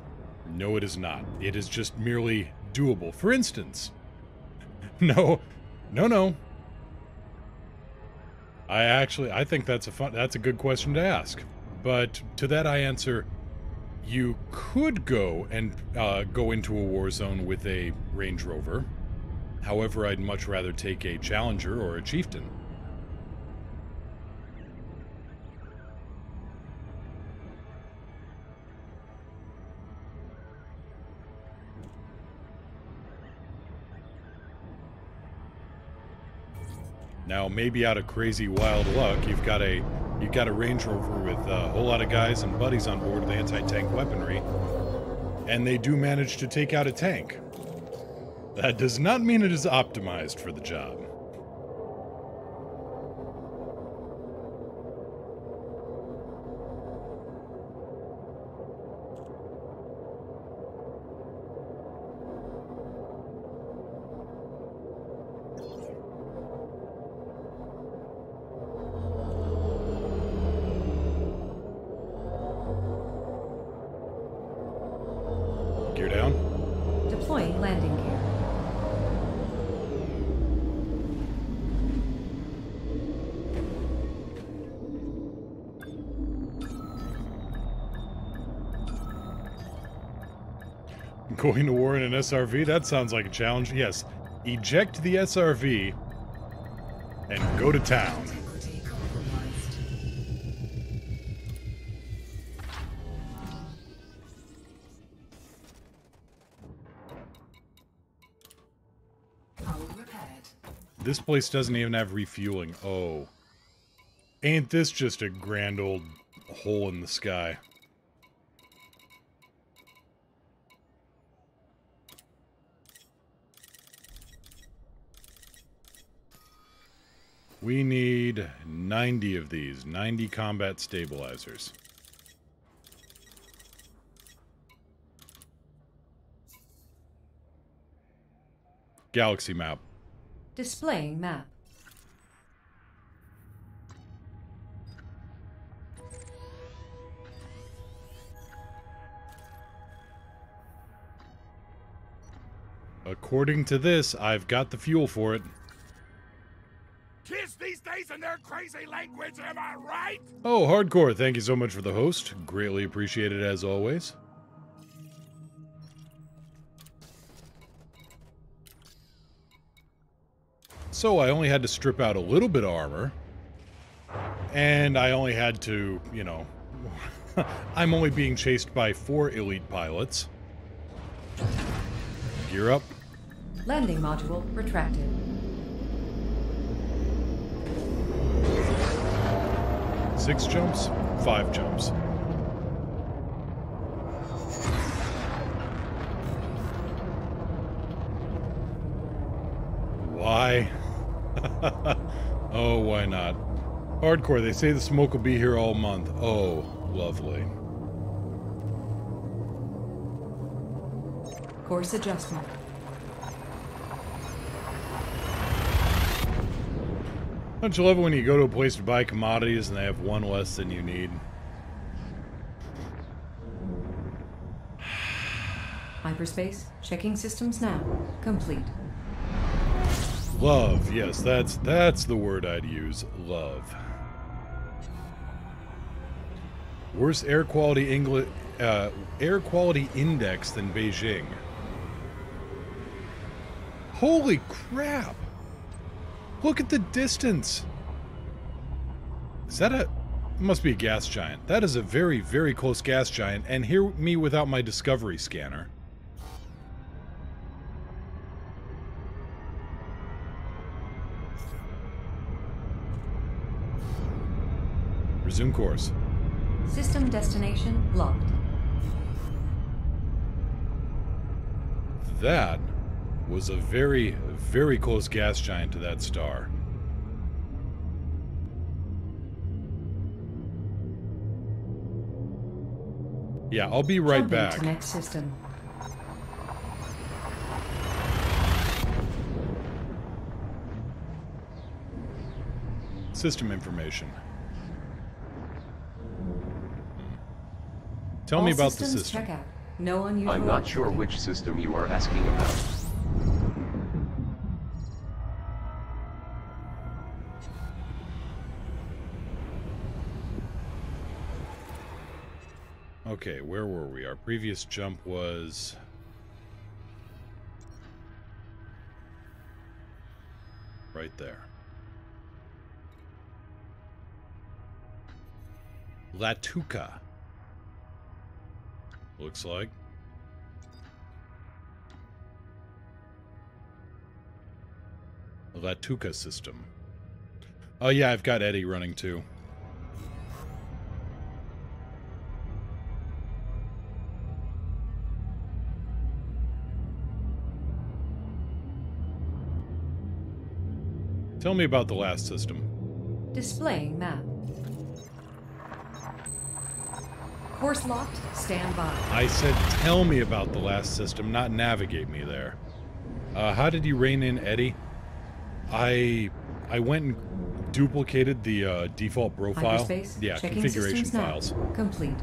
No, it is not. It is just merely doable. For instance... No. I think that's a good question to ask. But to that I answer, you could go and go into a war zone with a Range Rover. However, I'd much rather take a Challenger or a Chieftain. Now, maybe out of crazy wild luck, you've got a Range Rover with a whole lot of guys and buddies on board with anti-tank weaponry, and they do manage to take out a tank. That does not mean it is optimized for the job. Gear down. Deploying landing gear. Going to war in an SRV? That sounds like a challenge. Yes. Eject the SRV and go to town. Integrity compromised. Hull repaired. This place doesn't even have refueling. Oh. Ain't this just a grand old hole in the sky? We need 90 of these. 90 combat stabilizers. Galaxy map. Displaying map. According to this, I've got the fuel for it. Kids these days and their crazy language, am I right? Oh, Hardcore, thank you so much for the host. Greatly appreciated as always. So I only had to strip out a little bit of armor. And I only had to, you know... I'm only being chased by 4 elite pilots. Gear up. Landing module retracted. Six jumps, 5 jumps. Why? Oh, why not? Hardcore, they say the smoke will be here all month. Oh, lovely. Course adjustment. Don't you love it when you go to a place to buy commodities and they have one less than you need? Hyperspace. Checking systems now. Complete. Love, yes, that's the word I'd use. Love. Worse air quality index than Beijing. Holy crap! Look at the distance. Is that a... must be a gas giant. That is a very, very close gas giant, and hear me without my discovery scanner. Resume course. System destination locked. That was a very, very close gas giant to that star. Yeah, I'll be right Jumping back. to next system. System information. Tell me about the systems system. check out. No unusual. I'm not sure which system you are asking about. Okay, where were we? Our previous jump was... right there. Latuka. Looks like. Latuka system. Oh yeah, I've got Eddie running too. Tell me about the last system. Displaying map. Course locked, stand by. I said tell me about the last system, not navigate me there. How did you rein in Eddie? I went and duplicated the default profile. Hyperspace, Yeah, checking configuration systems now. files. Complete.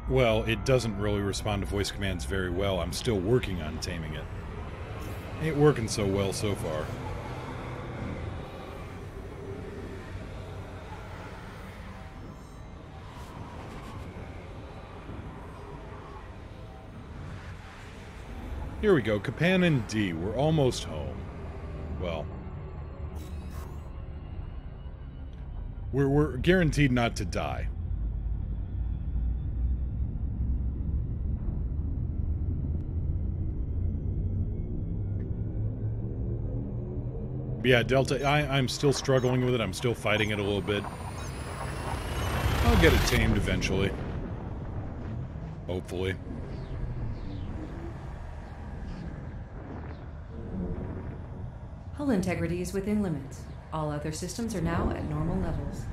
Well, it doesn't really respond to voice commands very well. I'm still working on taming it. Ain't working so well so far. Here we go, Capan and D. We're almost home. Well, we're guaranteed not to die. But yeah, Delta, I'm still struggling with it. I'm still fighting it a little bit. I'll get it tamed eventually. Hopefully. Hull integrity is within limits. All other systems are now at normal levels.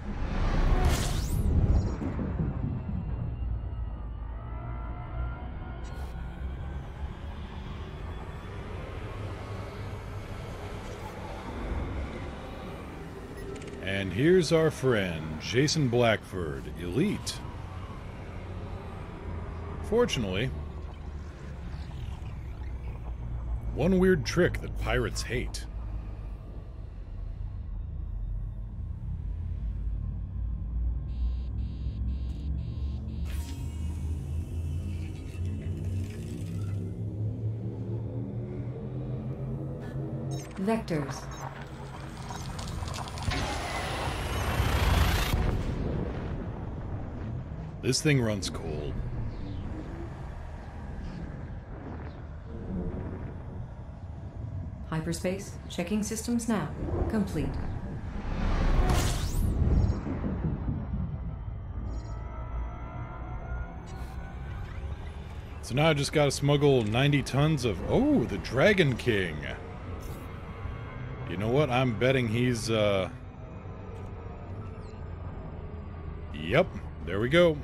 And here's our friend, Jason Blackford, Elite. Fortunately, one weird trick that pirates hate. Vectors. This thing runs cold. Hyperspace, checking systems now. Complete. So now I just gotta smuggle 90 tons of... Oh, the Dragon King. You know what? I'm betting he's, Yep, there we go.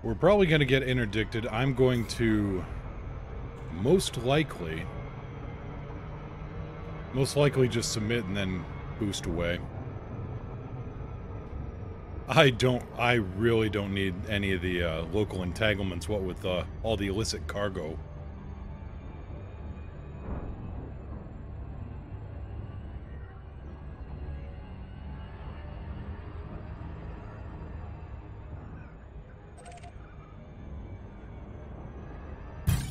We're probably going to get interdicted. I'm going to most likely just submit and then boost away. I really don't need any of the local entanglements, what with all the illicit cargo.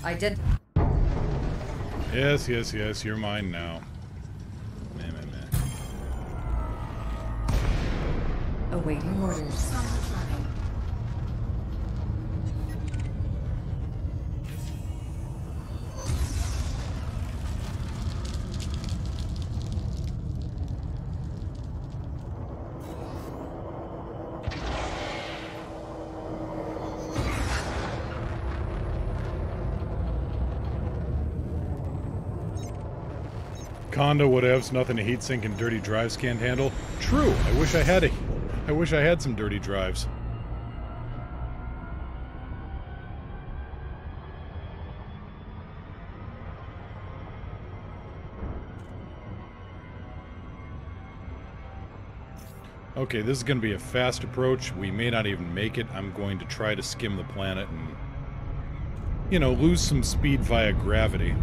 I did. Yes, yes, yes, you're mine now. Meh, meh, meh. Awaiting orders. Conda whatevs, nothing a heatsink and dirty drives can't handle. True, I wish I had some dirty drives. Okay, this is going to be a fast approach. We may not even make it. I'm going to try to skim the planet and, you know, lose some speed via gravity.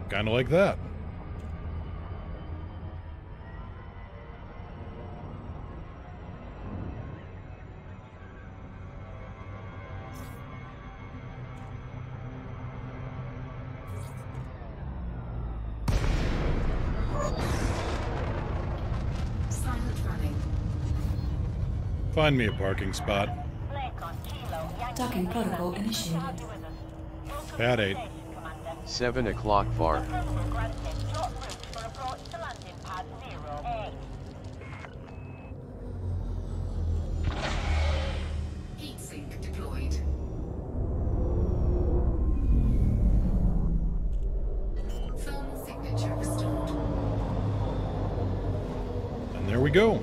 Kind of like that. Find me a parking spot. Docking protocol initiated. Pad 8. 7 o'clock VAR. Heat sink deployed. Thermal signature restored. And there we go.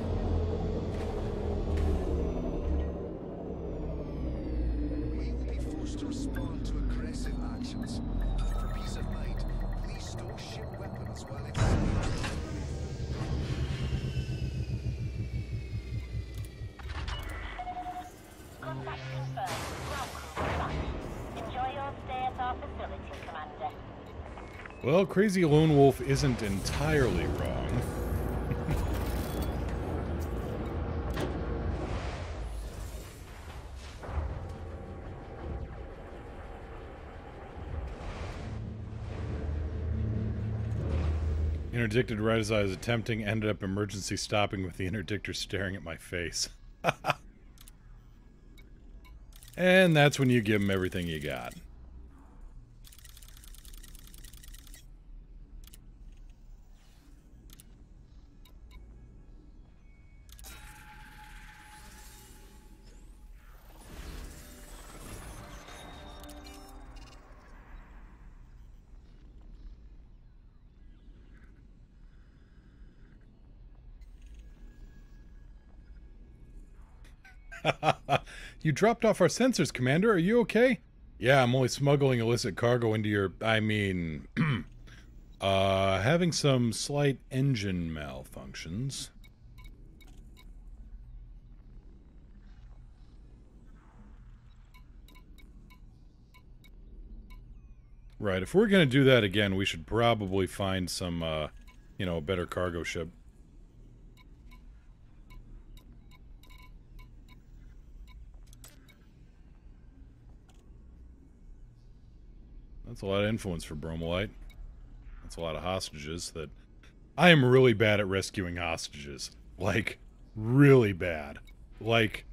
We will be forced to respond to aggressive actions. For peace of mind, please stow ship weapons while it's safe. Contact confirmed. Ground crew back. Enjoy your stay at our facility, Commander. Well, Crazy Lone Wolf isn't entirely wrong. Interdicted right as I was attempting, ended up emergency stopping with the interdictor staring at my face. And that's when you give him everything you got. You dropped off our sensors, Commander. Are you okay? Yeah, I'm only smuggling illicit cargo into your... having some slight engine malfunctions. Right, if we're going to do that again, we should probably find some, a better cargo ship. That's a lot of influence for Bromolite. That's a lot of hostages that... I am really bad at rescuing hostages. Like, really bad. Like,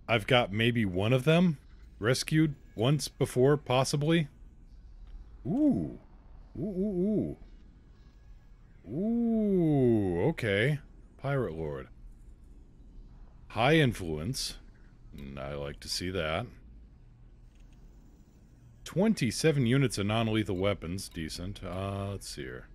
I've got maybe one of them rescued once before, possibly. Ooh. Ooh, ooh, ooh. Ooh, okay. Pirate Lord. High influence. I like to see that. 27 units of non-lethal weapons. Decent. Let's see here.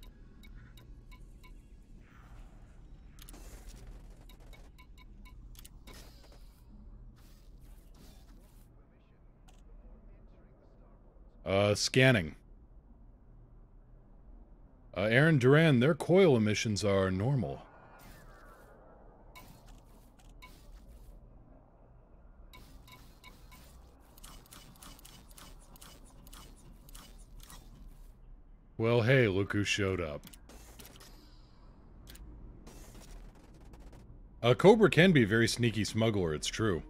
Scanning. Aaron Duran, their coil emissions are normal. Well, hey, look who showed up. Cobra can be a very sneaky smuggler, it's true.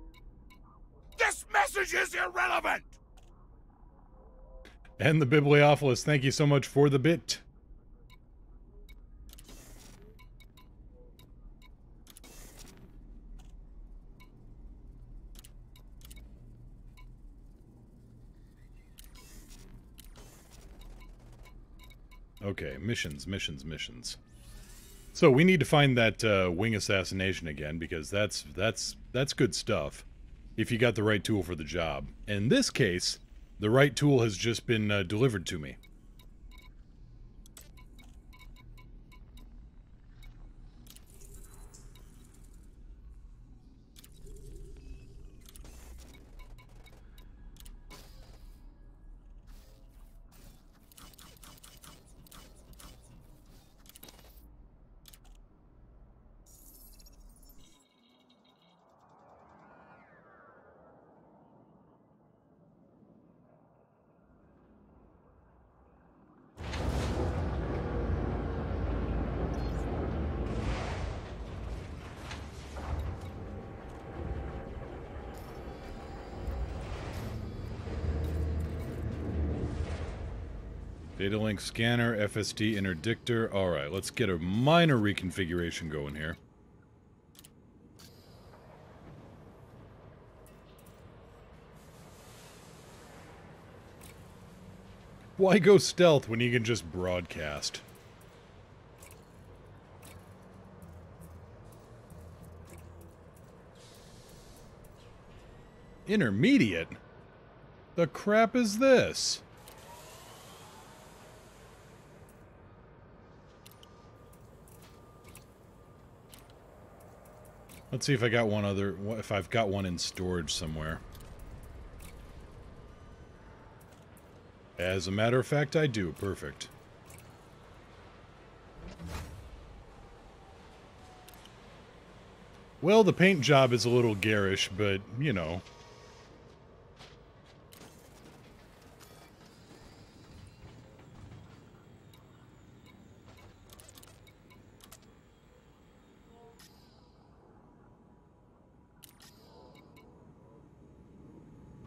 This message is irrelevant! And the Bibliophilus, thank you so much for the bit. Okay, missions. So we need to find that wing assassination again, because that's good stuff if you got the right tool for the job. In this case, the right tool has just been delivered to me. Data link scanner, FSD interdictor. Alright, let's get a minor reconfiguration going here. Why go stealth when you can just broadcast? Intermediate? The crap is this? Let's see if I got one other, if I've got one in storage somewhere. As a matter of fact, I do. Perfect. Well, the paint job is a little garish, but, you know.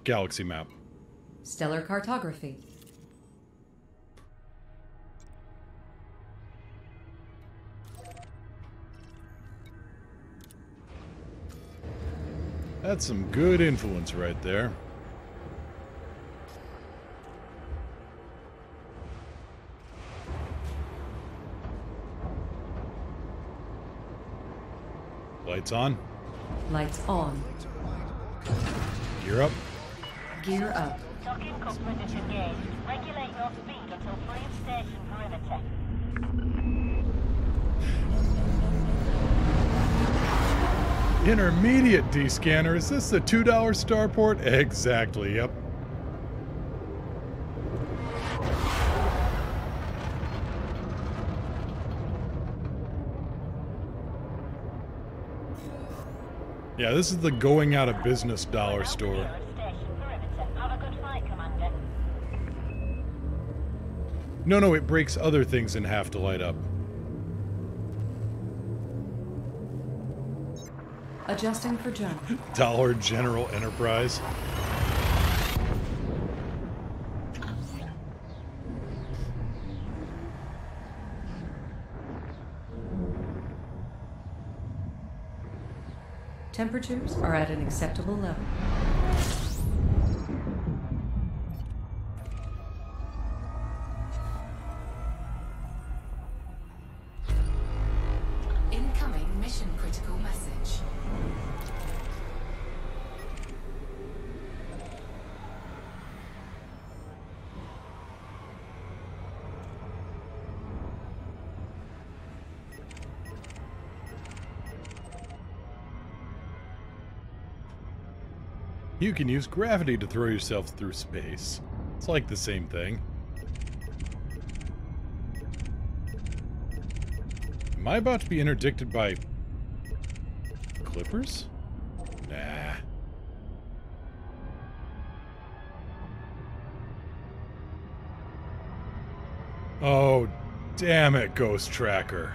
Galaxy map. Stellar cartography. That's some good influence right there. Lights on. Lights on. Gear up. Gear up. Docking coupler disengaged. Regulate your speed until free of station perimeter. Intermediate D-scanner. Is this the $2 starport? Exactly, yep. Yeah, this is the going out of business dollar store. No, it breaks other things in half to light up. Adjusting for jump. Dollar General Enterprise. Temperatures are at an acceptable level. Incoming mission critical message. You can use gravity to throw yourself through space. It's like the same thing. Am I about to be interdicted by clippers? Nah. Oh, damn it, Ghost Tracker.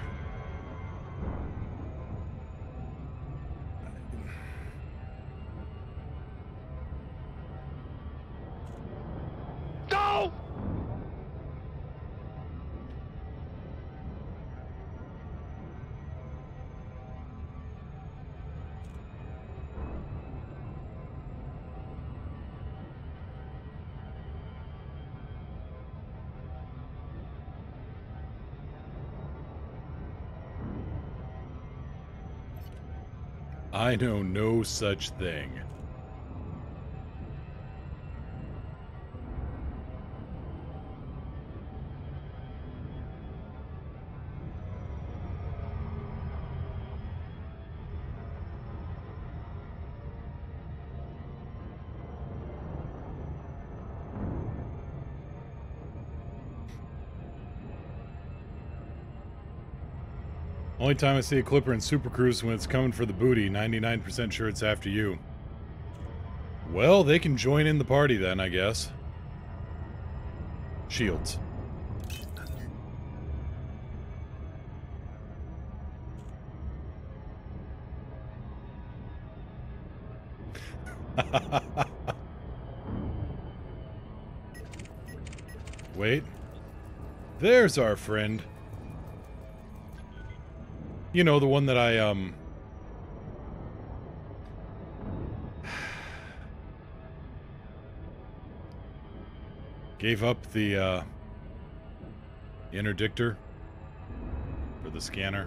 Go! I know no such thing. Only time I see a Clipper in Super Cruise when it's coming for the booty. 99% sure it's after you. Well, they can join in the party then, I guess. Shields. Wait. There's our friend. You know, the one that I, Gave up the interdictor for the scanner.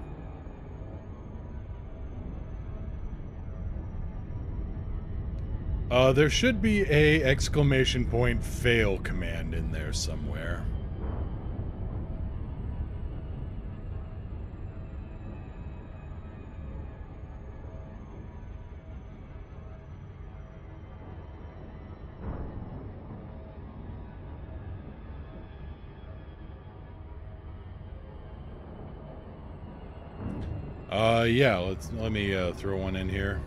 There should be a exclamation point fail command in there somewhere. Yeah, let me throw one in here.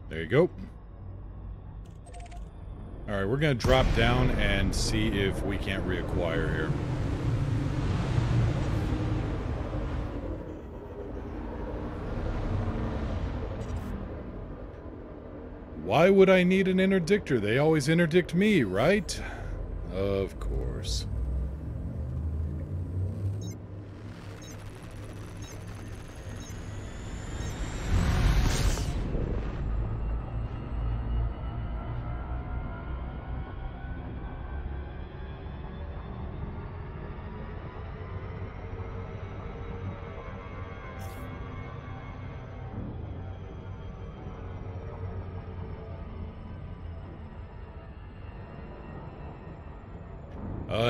There you go. Alright, we're gonna drop down and see if we can't reacquire here. Why would I need an interdictor? They always interdict me, right? Of course.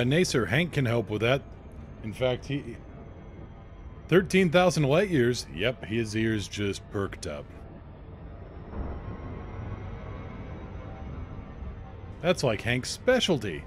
Nacer, Hank can help with that. In fact, 13,000 light years. Yep, his ears just perked up. That's like Hank's specialty.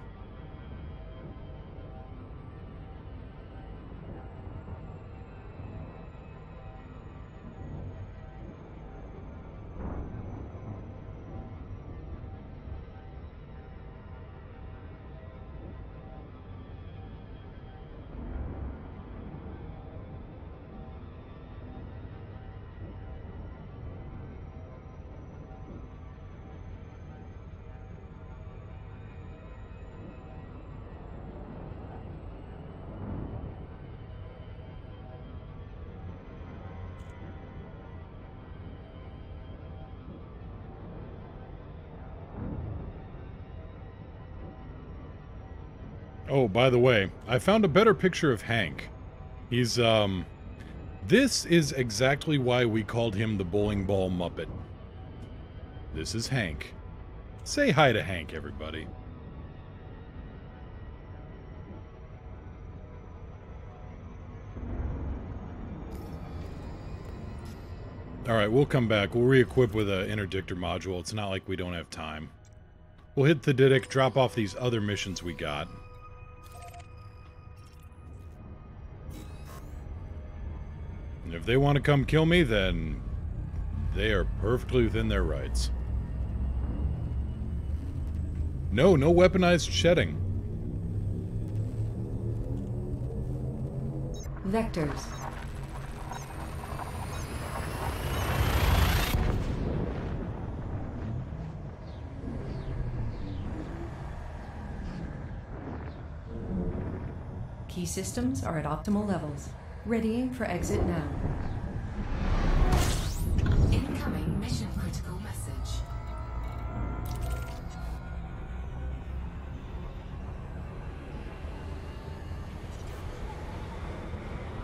Oh, by the way, I found a better picture of Hank. He's, this is exactly why we called him the bowling ball Muppet. This is Hank. Say hi to Hank, everybody. Alright, we'll come back. We'll re-equip with an interdictor module. It's not like we don't have time. We'll hit the Didic, drop off these other missions we got. And if they want to come kill me, then they are perfectly within their rights. No weaponized shedding. Vectors. Key systems are at optimal levels. Readying for exit now. Incoming mission critical message.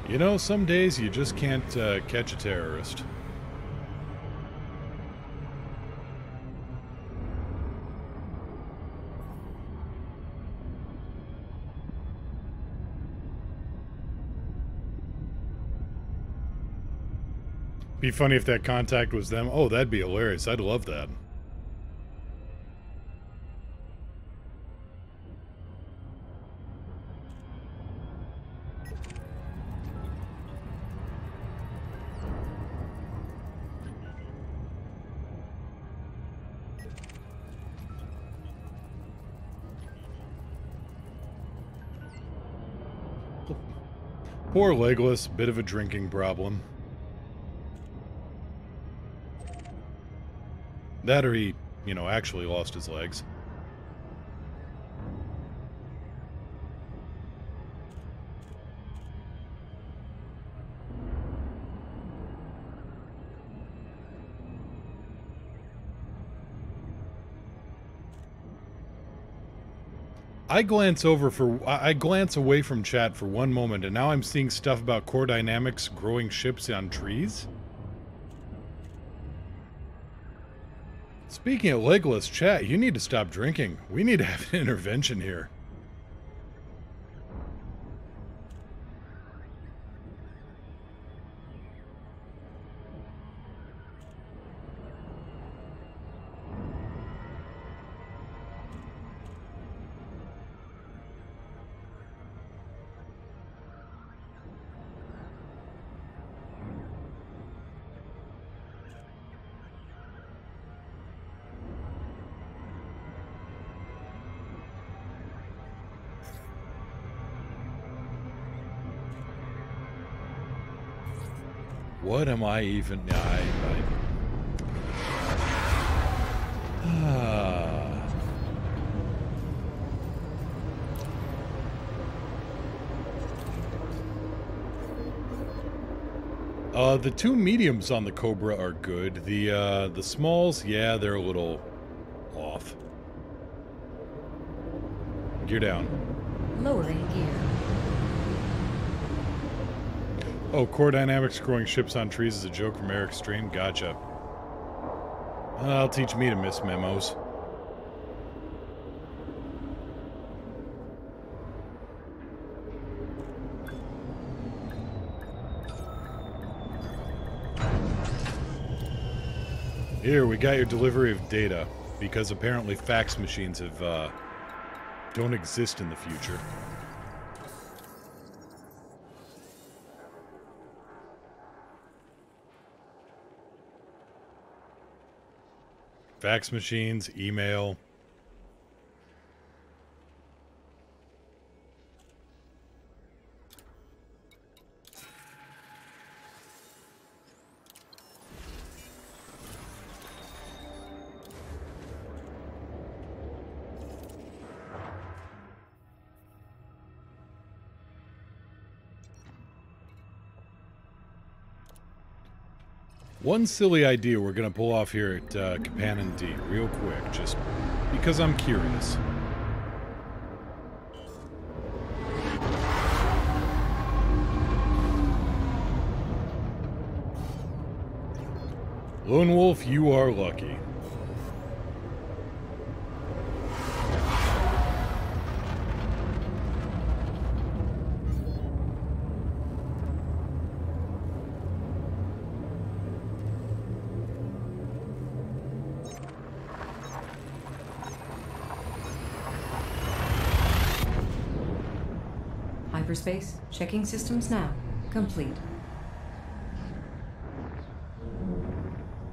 You know, some days you just can't catch a terrorist. Be funny if that contact was them. Oh, that'd be hilarious. I'd love that. Poor Legolas, bit of a drinking problem. That or he, you know, actually lost his legs. I glance away from chat for one moment, and now I'm seeing stuff about core dynamics growing ships on trees. Speaking of Legolas, chat, you need to stop drinking. We need to have an intervention here. What am I even... the two mediums on the Cobra are good. The smalls, yeah, they're a little off. Gear down. Lowering gear. Oh, core dynamics growing ships on trees is a joke from Eric's stream? Gotcha. I'll teach me to miss memos. Here, we got your delivery of data, because apparently fax machines have, don't exist in the future. Fax machines, email. One silly idea we're going to pull off here at Kapanen D, real quick, just because I'm curious. Lone Wolf, you are lucky. Hyperspace, checking systems now. Complete.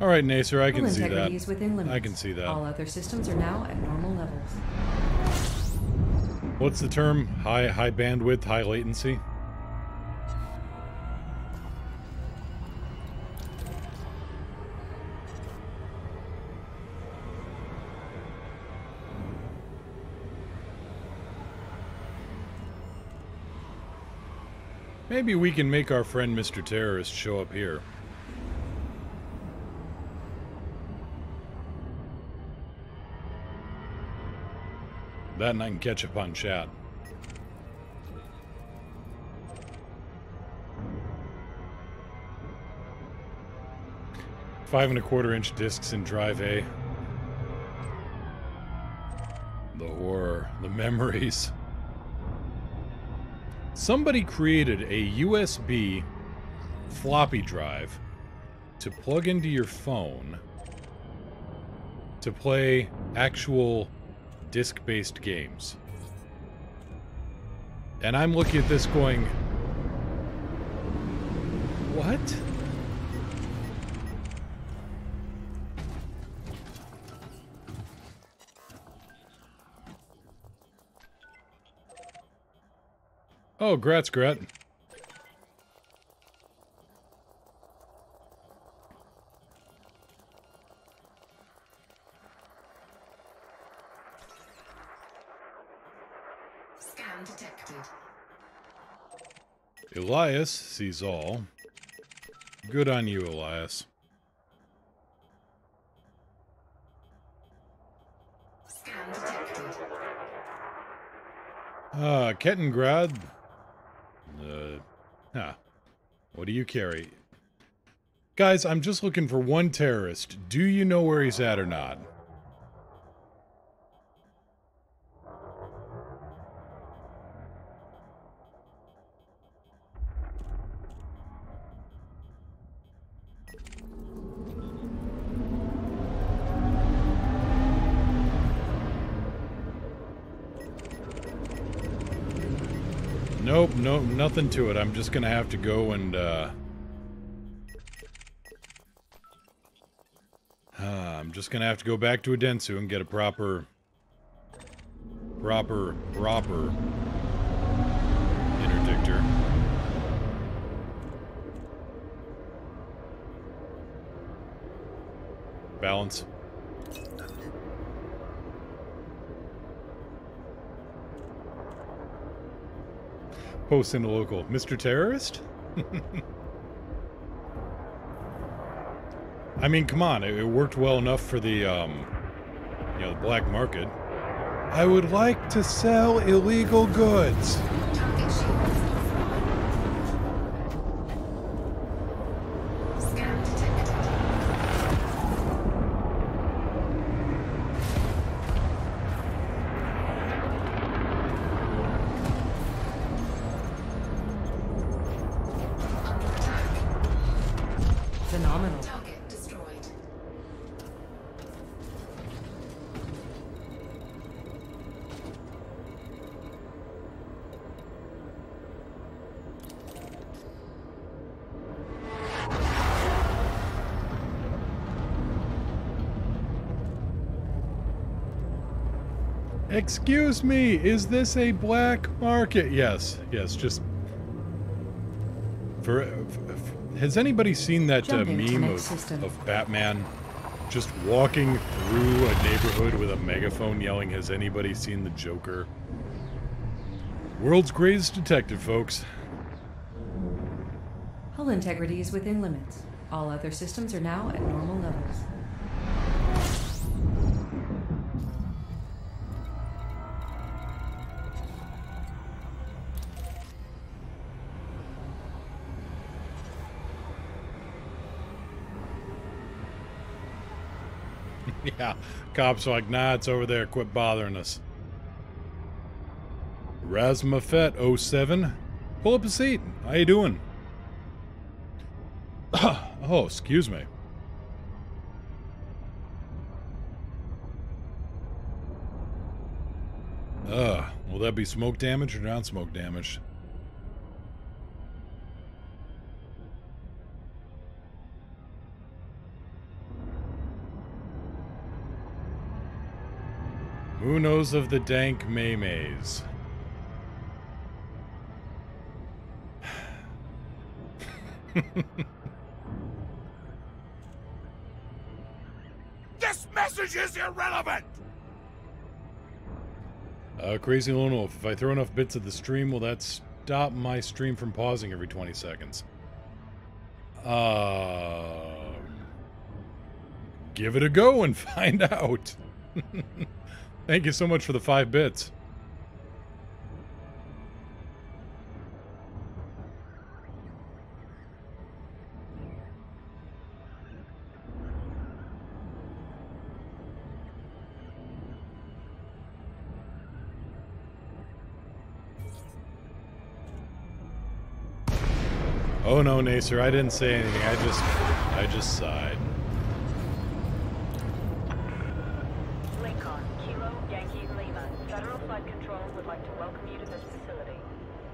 Alright, Nacer, I can Full see integrity that. is within limits. I can see that. All other systems are now at normal levels. What's the term? High bandwidth, high latency? Maybe we can make our friend Mr. Terrorist show up here. That and I can catch up on chat. Five and a quarter inch discs in drive A. The horror, the memories. Somebody created a USB floppy drive to plug into your phone to play actual disc-based games. And I'm looking at this going, what? Oh, grats, Grat. Scan detected. Elias sees all. Good on you, Elias. Scan detected. Kettengrad. What do you carry? Guys, I'm just looking for one terrorist. Do you know where he's at or not? Nope, nothing to it. I'm just gonna have to go and, I'm just gonna have to go back to Adensu and get a proper interdictor. Balance. Post in the local. Mr. Terrorist? I mean, come on. It worked well enough for the, the black market. I would like to sell illegal goods. Target shields. Scan detected. Under attack. Phenomenal. Target destroyed. Excuse me, is this a black market? Yes, just... has anybody seen that Jumping to meme next system. of Batman just walking through a neighborhood with a megaphone yelling, has anybody seen the Joker? World's greatest detective, folks. Hull integrity is within limits. All other systems are now at normal levels. Yeah, cops are like, nah, it's over there, quit bothering us. Razmafet 07. Pull up a seat. How you doing? Oh, excuse me. Will that be smoke damage or non-smoke damage? Who knows of the dank maymays? This message is irrelevant! Crazy Lone Wolf, if I throw enough bits at the stream, will that stop my stream from pausing every 20 seconds? Give it a go and find out. Thank you so much for the 5 bits. Oh no, Nacer, I didn't say anything. I just sighed. Lincoln, Kilo, Yankee, Lima. Federal Flight Control would like to welcome you to this facility.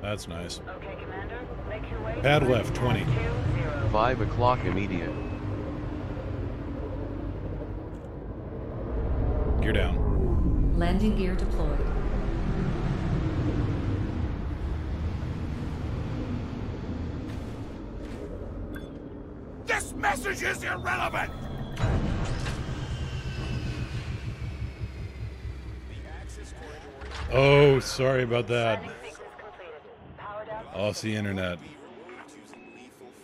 That's nice. Okay, Commander, make your way. Pad to left, 20. 20. 5 o'clock immediate. Gear down. Landing gear deployed. This message is irrelevant! Oh, sorry about that. Landing sequence completed. Powered up. Off the internet.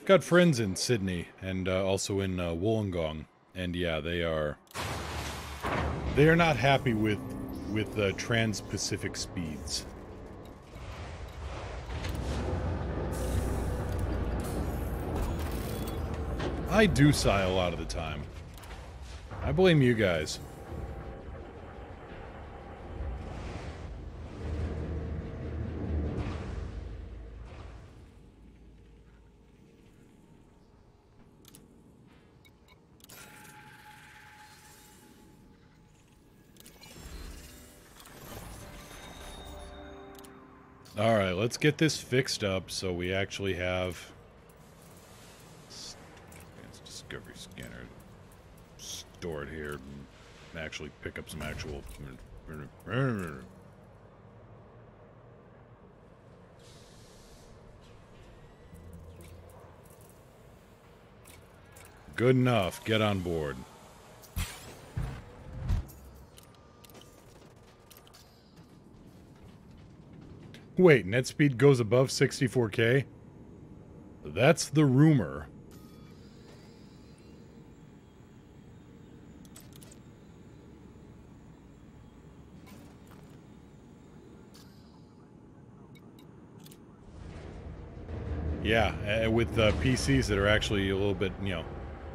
Got friends in Sydney and also in Wollongong, and yeah, they are not happy with trans-Pacific speeds. I do sigh a lot of the time. I blame you guys. Alright, let's get this fixed up so we actually have advanced discovery scanner stored here and actually pick up some actual good enough. Get on board. Wait, net speed goes above 64K? That's the rumor. Yeah, with PCs that are actually a little bit, you know,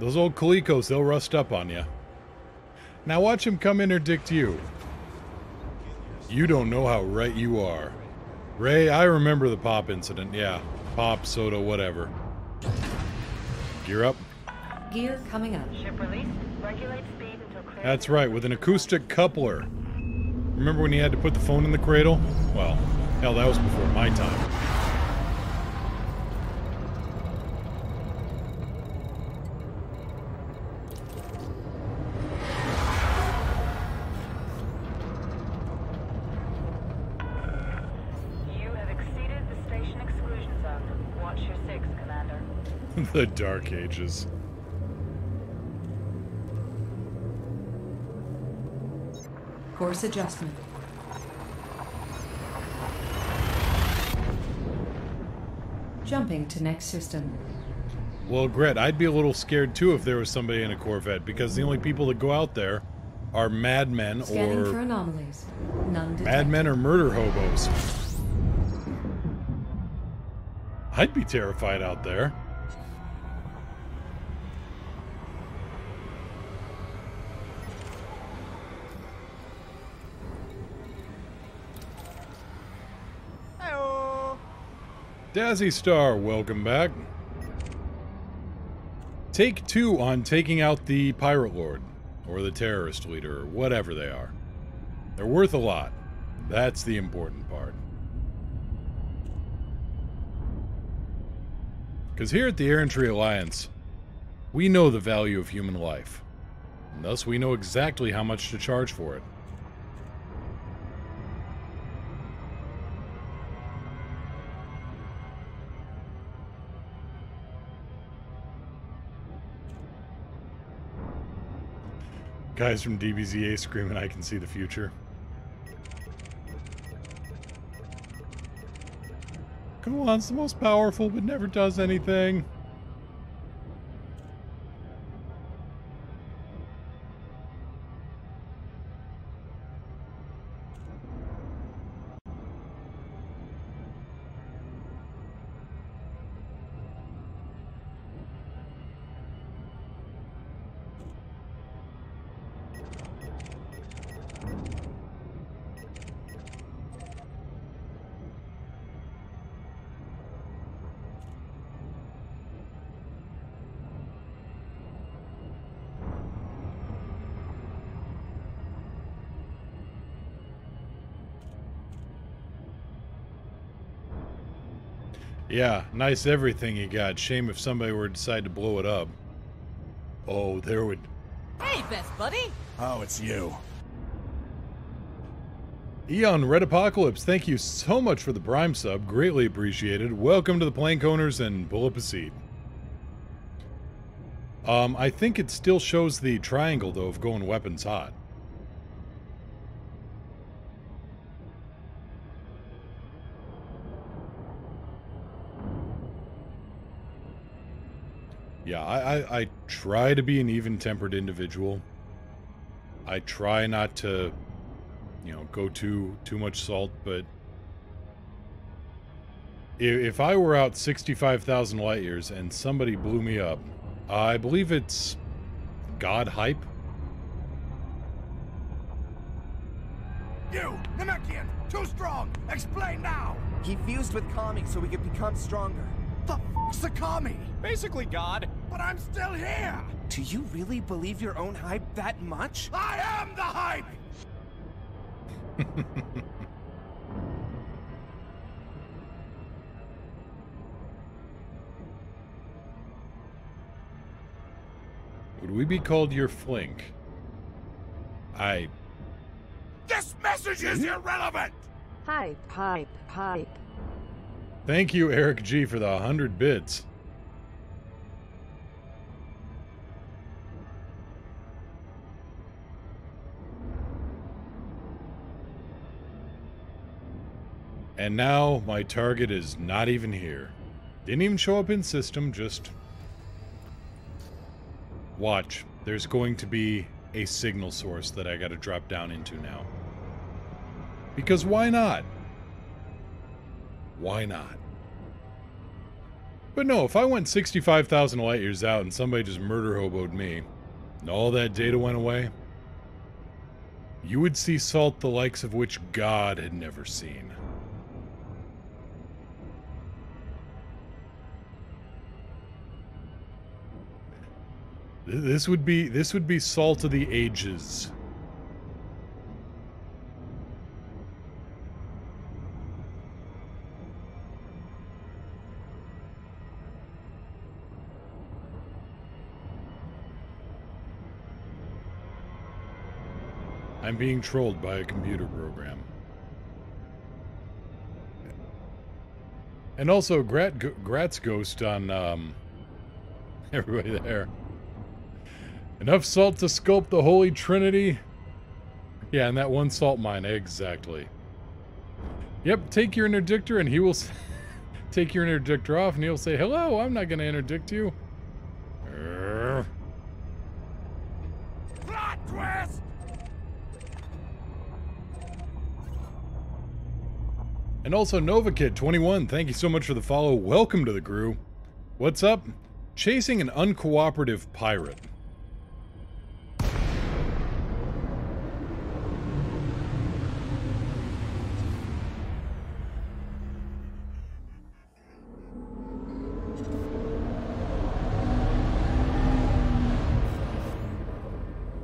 those old Colecos, they'll rust up on you. Now watch him come interdict you. You don't know how right you are. Ray, I remember the pop incident. Yeah, pop, soda, whatever. Gear up. Gear coming up. Ship release. Regulate speed until clear. That's right, with an acoustic coupler. Remember when you had to put the phone in the cradle? Well, hell, that was before my time. The Dark Ages. Course adjustment. Jumping to next system. Well, Gret, I'd be a little scared too if there was somebody in a Corvette, because the only people that go out there are madmen Scanning or for anomalies. None detected. madmen or murder hobos. I'd be terrified out there. Dazzy Star, welcome back. Take 2 on taking out the Pirate Lord, or the terrorist leader, or whatever they are. They're worth a lot. That's the important part. Because here at the Errantry Alliance, we know the value of human life. And thus we know exactly how much to charge for it. Guys from DBZA screaming, I can see the future. Gohan's the most powerful, but never does anything. Yeah, nice everything you got. Shame if somebody were to decide to blow it up. Oh, there would... Hey, best buddy! Oh, it's you. Eon Red Apocalypse, thank you so much for the Prime sub. Greatly appreciated. Welcome to the Plankoners and pull up a seat. I think it still shows the triangle, though, of going weapons hot. Yeah, I try to be an even-tempered individual. I try not to, you know, go too much salt, but if I were out 65,000 light years and somebody blew me up, I believe it's God Hype. You, Namekian, too strong. Explain now. He fused with Kami so we could become stronger. The f***'s a Kami? Basically God. But I'm still here. Do you really believe your own hype that much? I am the hype. Would we be called your flink? This message is irrelevant! Hype, hype, hype. Thank you, Eric G, for the 100 bits. And now my target is not even here. Didn't even show up in system, just... Watch. There's going to be a signal source that I gotta drop down into now. Because why not? Why not? But no, if I went 65,000 light years out and somebody just murder hoboed me, and all that data went away, you would see salt the likes of which God had never seen. This would be salt of the ages. I'm being trolled by a computer program. And also, Grat's Ghost on, everybody there. Enough salt to sculpt the Holy Trinity? Yeah, and that one salt mine, exactly. Yep, take your interdictor and he will take your interdictor off and he'll say, hello, I'm not going to interdict you. Plot twist! And also NovaKid21, thank you so much for the follow. Welcome to the crew. What's up? Chasing an uncooperative pirate.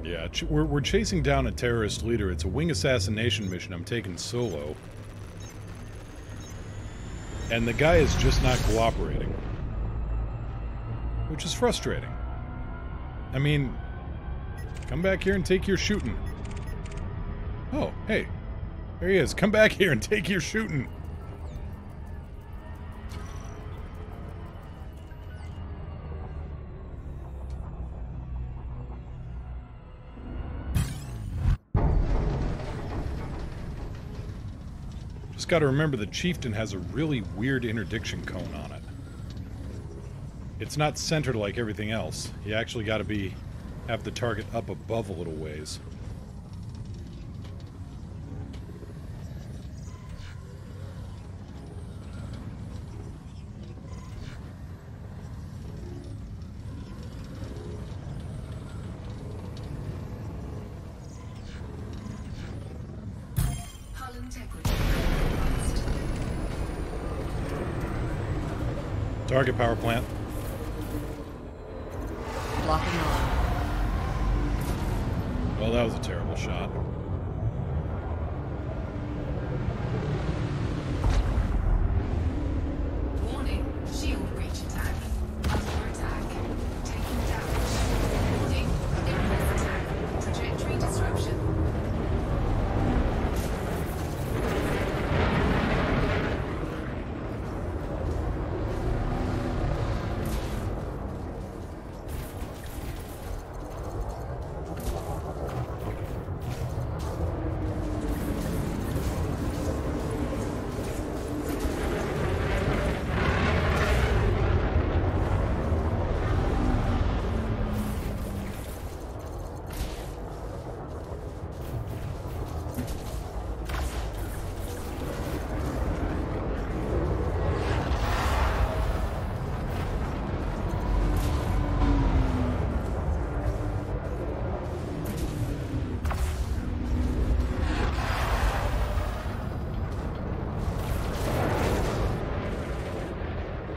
Yeah, we're chasing down a terrorist leader. It's a wing assassination mission I'm taking solo. And the guy is just not cooperating. Which is frustrating. I mean, come back here and take your shooting. Oh, hey. There he is. Come back here and take your shooting. Just gotta remember the chieftain has a really weird interdiction cone on it. It's not centered like everything else. You actually gotta have the target up above a little ways. Target power plant. Locking on. Well, that was a terrible shot. Warning, shield breach attack. Under attack. Taking damage. Warning, impulse attack. Trajectory disruption.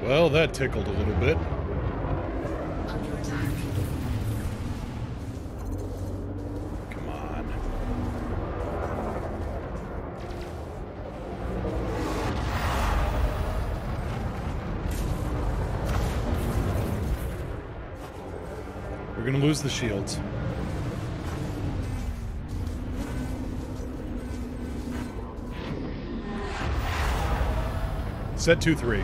Well, that tickled a little bit. Under attack. Come on. We're gonna lose the shields. Set 2-3.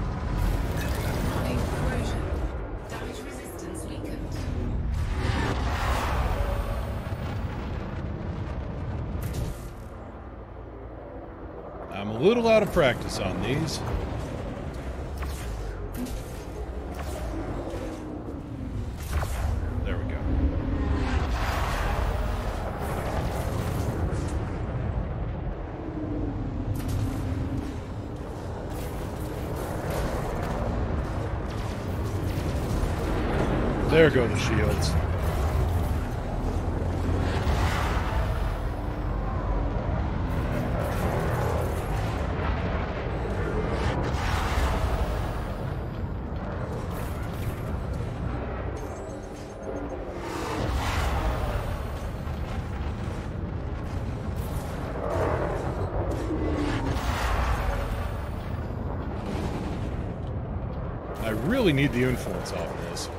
Incoming corrosion. Damage resistance weakened. I'm a little out of practice on these. There we go. There go the shields. I really need the influence off of this.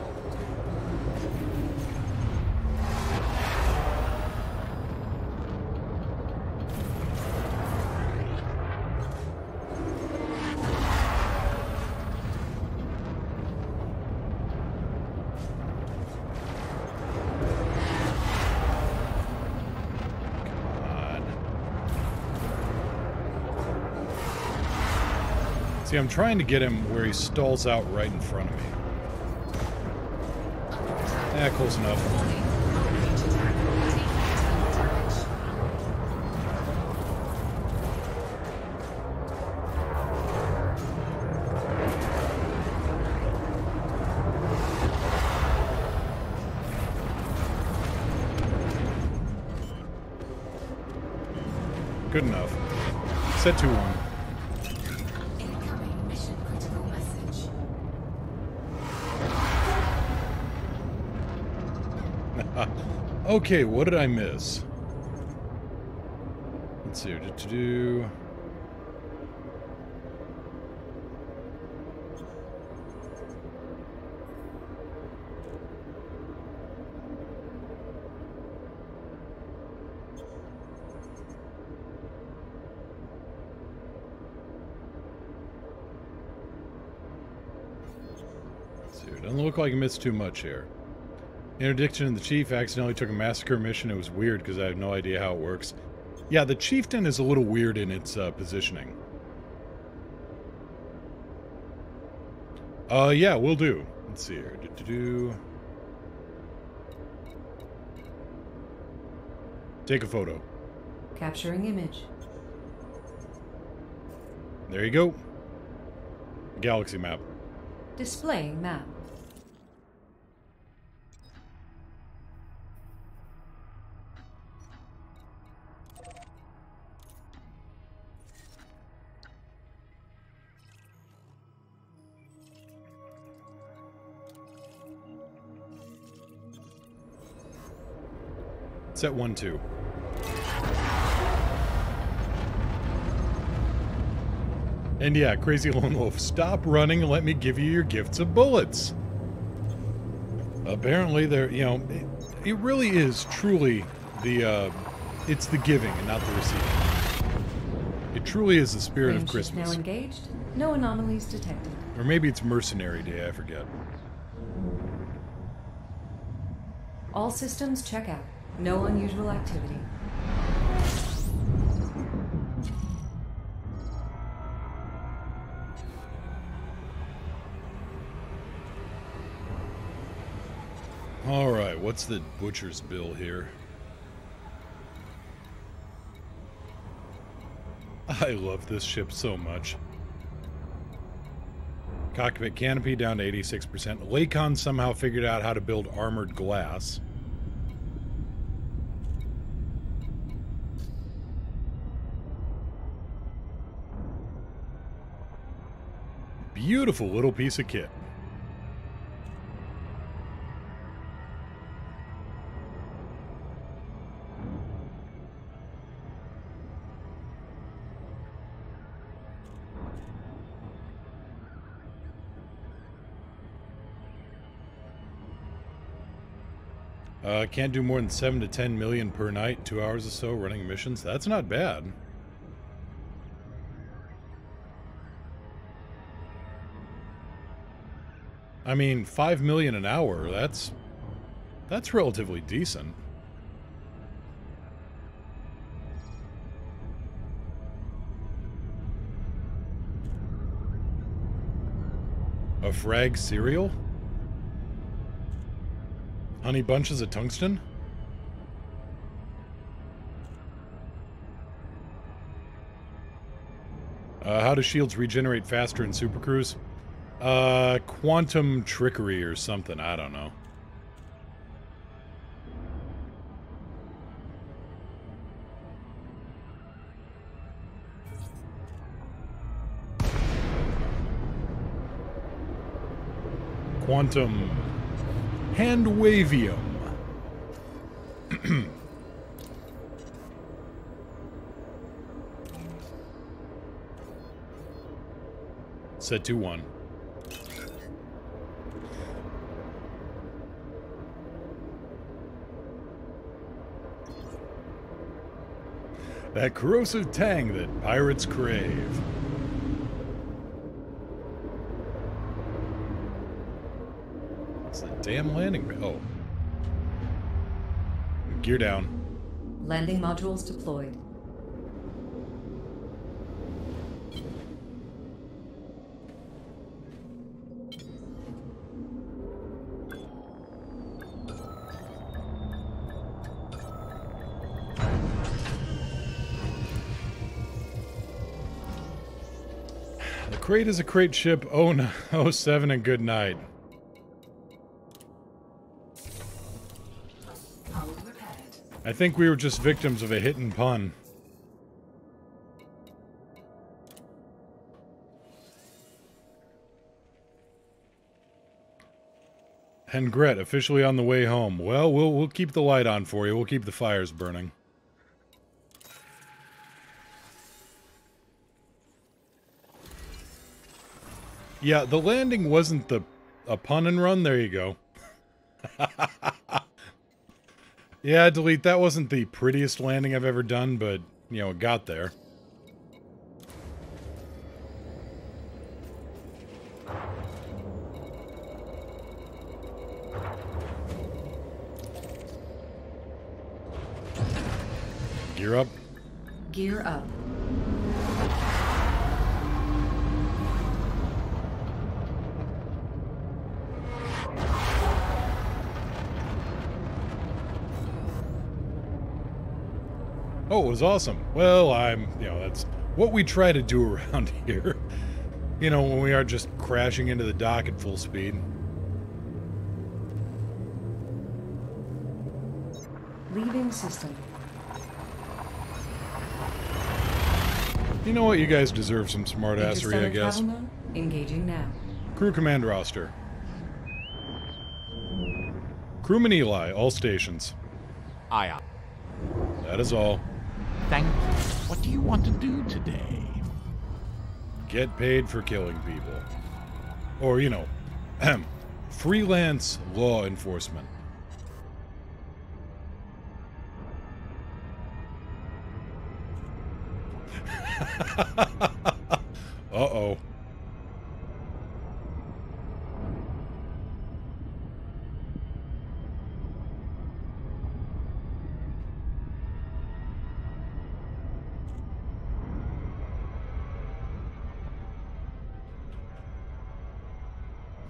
See, I'm trying to get him where he stalls out right in front of me. Yeah, close enough. Range attack. Taking internal damage. Good enough. Set 2-1. Incoming mission critical message. Okay, what did I miss? Let's see. Do. Doesn't look like I missed too much here. Interdiction and the Chief accidentally took a massacre mission. It was weird because I have no idea how it works. Yeah, the Chieftain is a little weird in its positioning. Yeah, we'll do. Let's see here. Take a photo. Capturing image. There you go. Galaxy map. Displaying map. Set 1-2. And yeah, Crazy Lone Wolf, stop running and let me give you your gifts of bullets. Apparently, there, you know, it really is truly the, it's the giving and not the receiving. It truly is the spirit of Christmas. Now engaged. No anomalies detected. Or maybe it's Mercenary Day, I forget. All systems check out. No unusual activity. Alright, what's the butcher's bill here? I love this ship so much. Cockpit canopy down to 86%. Lakon somehow figured out how to build armored glass. beautiful little piece of kit. Can't do more than 7 to 10 million per night, 2 hours or so running missions. That's not bad. I mean, 5 million an hour, that's relatively decent. A frag cereal? Honey bunches of tungsten? How do shields regenerate faster in Super Cruise? Quantum trickery or something, I don't know. Quantum handwavium. Set to 1. That corrosive tang that pirates crave. It's the damn landing bay. Oh. Gear down. Landing modules deployed. The Krait is a Krait ship. Oh no, 07 and good night. I think we were just victims of a hit and pun. And Gret, officially on the way home. Well, we'll keep the light on for you. We'll keep the fires burning. Yeah, the landing wasn't a pun and run. There you go. Yeah, delete. That wasn't the prettiest landing I've ever done, but, you know, it got there. Gear up. Gear up. Oh, it was awesome. Well, you know, that's what we try to do around here. You know, when we are just crashing into the dock at full speed. Leaving system. You know what? You guys deserve some smartassery, I guess. Travel mode, engaging now. Crew command roster. Crewman Eli, all stations. Aye. That is all. Thank you. What do you want to do today? Get paid for killing people. Or, you know, freelance law enforcement. Uh-oh.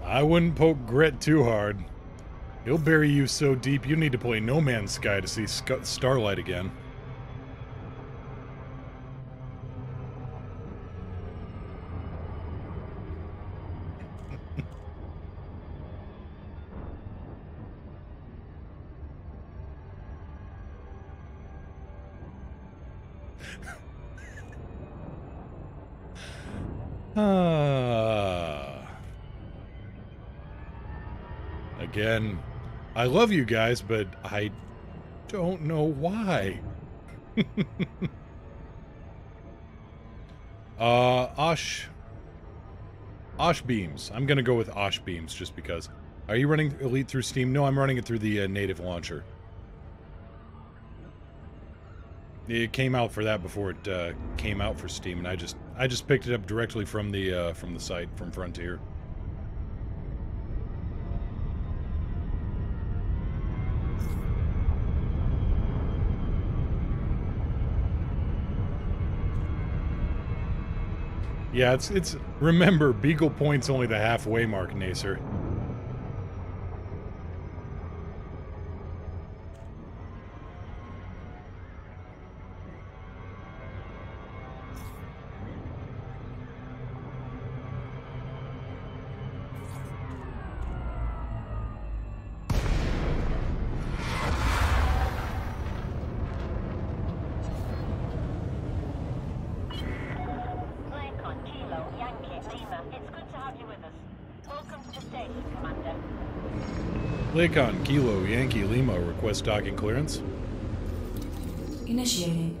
I wouldn't poke Gret too hard. He'll bury you so deep you need to play No Man's Sky to see Starlight again. Ah. Again, I love you guys, but I don't know why. Osh beams. I'm gonna go with Osh beams just because. Are you running Elite through Steam? No, I'm running it through the native launcher. It came out for that before it came out for Steam, and I just picked it up directly from the site, from Frontier. Yeah, it's remember, Beagle Point's only the halfway mark, Nacer. Lakon, Kilo, Yankee, Lima, request docking clearance. Initiating.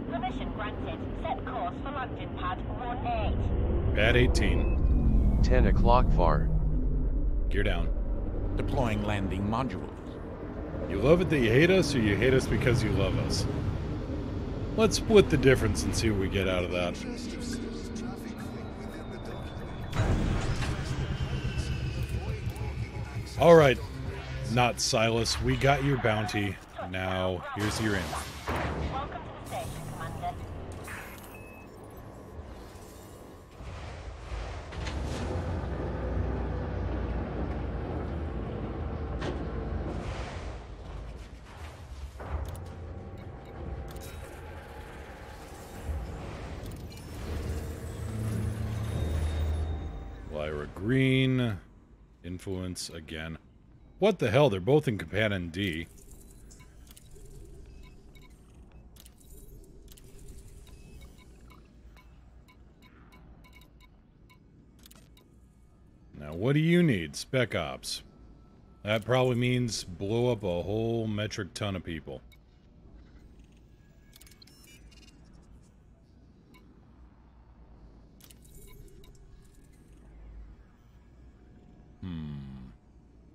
Permission granted. Set course for landing pad 18. Pad 18. 10 o'clock VAR. Gear down. Deploying landing modules. You love it that you hate us, or you hate us because you love us? Let's split the difference and see what we get out of that. Alright, not Silas, we got your bounty. Now, here's your end. Welcome to the station, Commander. Lyra Green. Influence again. What the hell? They're both in Companion D. Now, what do you need? Spec Ops. That probably means blow up a whole metric ton of people.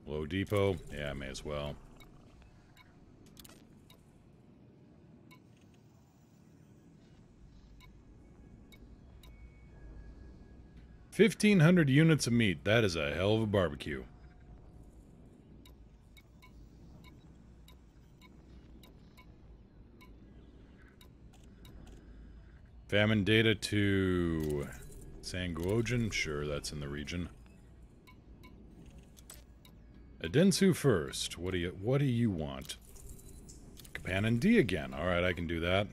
Low depot? Yeah, may as well. $1,500 units of meat. That is a hell of a barbecue. Famine data to Sanguogen. Sure, that's in the region. Adensu first. What do you want? Companion D again. Alright, I can do that.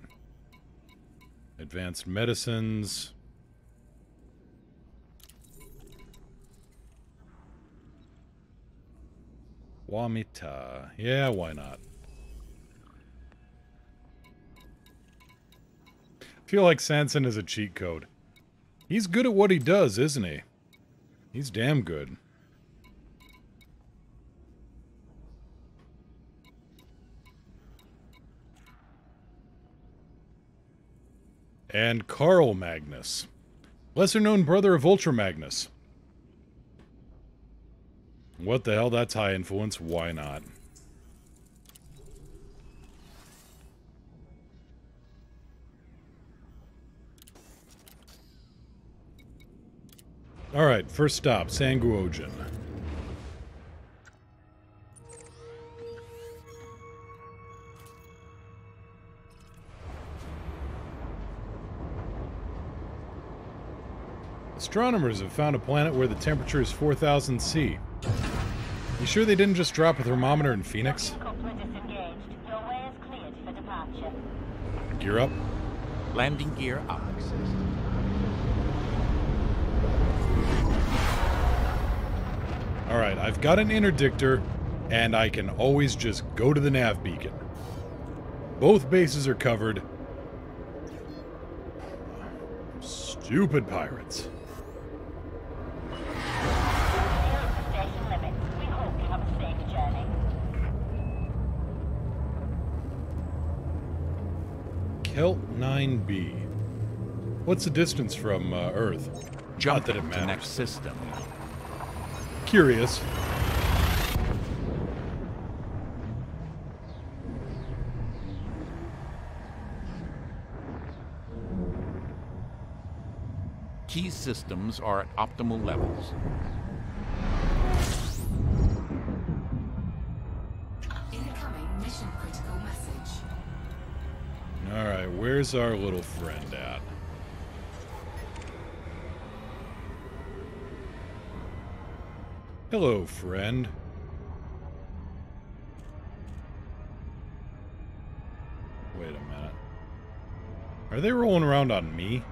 Advanced medicines. Wamita. Yeah, why not? I feel like Sanson is a cheat code. He's good at what he does, isn't he? He's damn good. And Carl Magnus. Lesser-known brother of Ultra Magnus. What the hell? That's high influence. Why not? Alright, first stop, Sanguogen. Astronomers have found a planet where the temperature is 4,000 C. You sure they didn't just drop a thermometer in Phoenix? Gear up. Landing gear up. Alright, I've got an interdictor, and I can always just go to the nav beacon. Both bases are covered. Stupid pirates. Kelt 9B. What's the distance from Earth? Jump Not that it to matters. next system. Curious. Key systems are at optimal levels. Incoming mission critical message. Alright, where's our little friend at? Hello, friend. Wait a minute. Are they rolling around on me?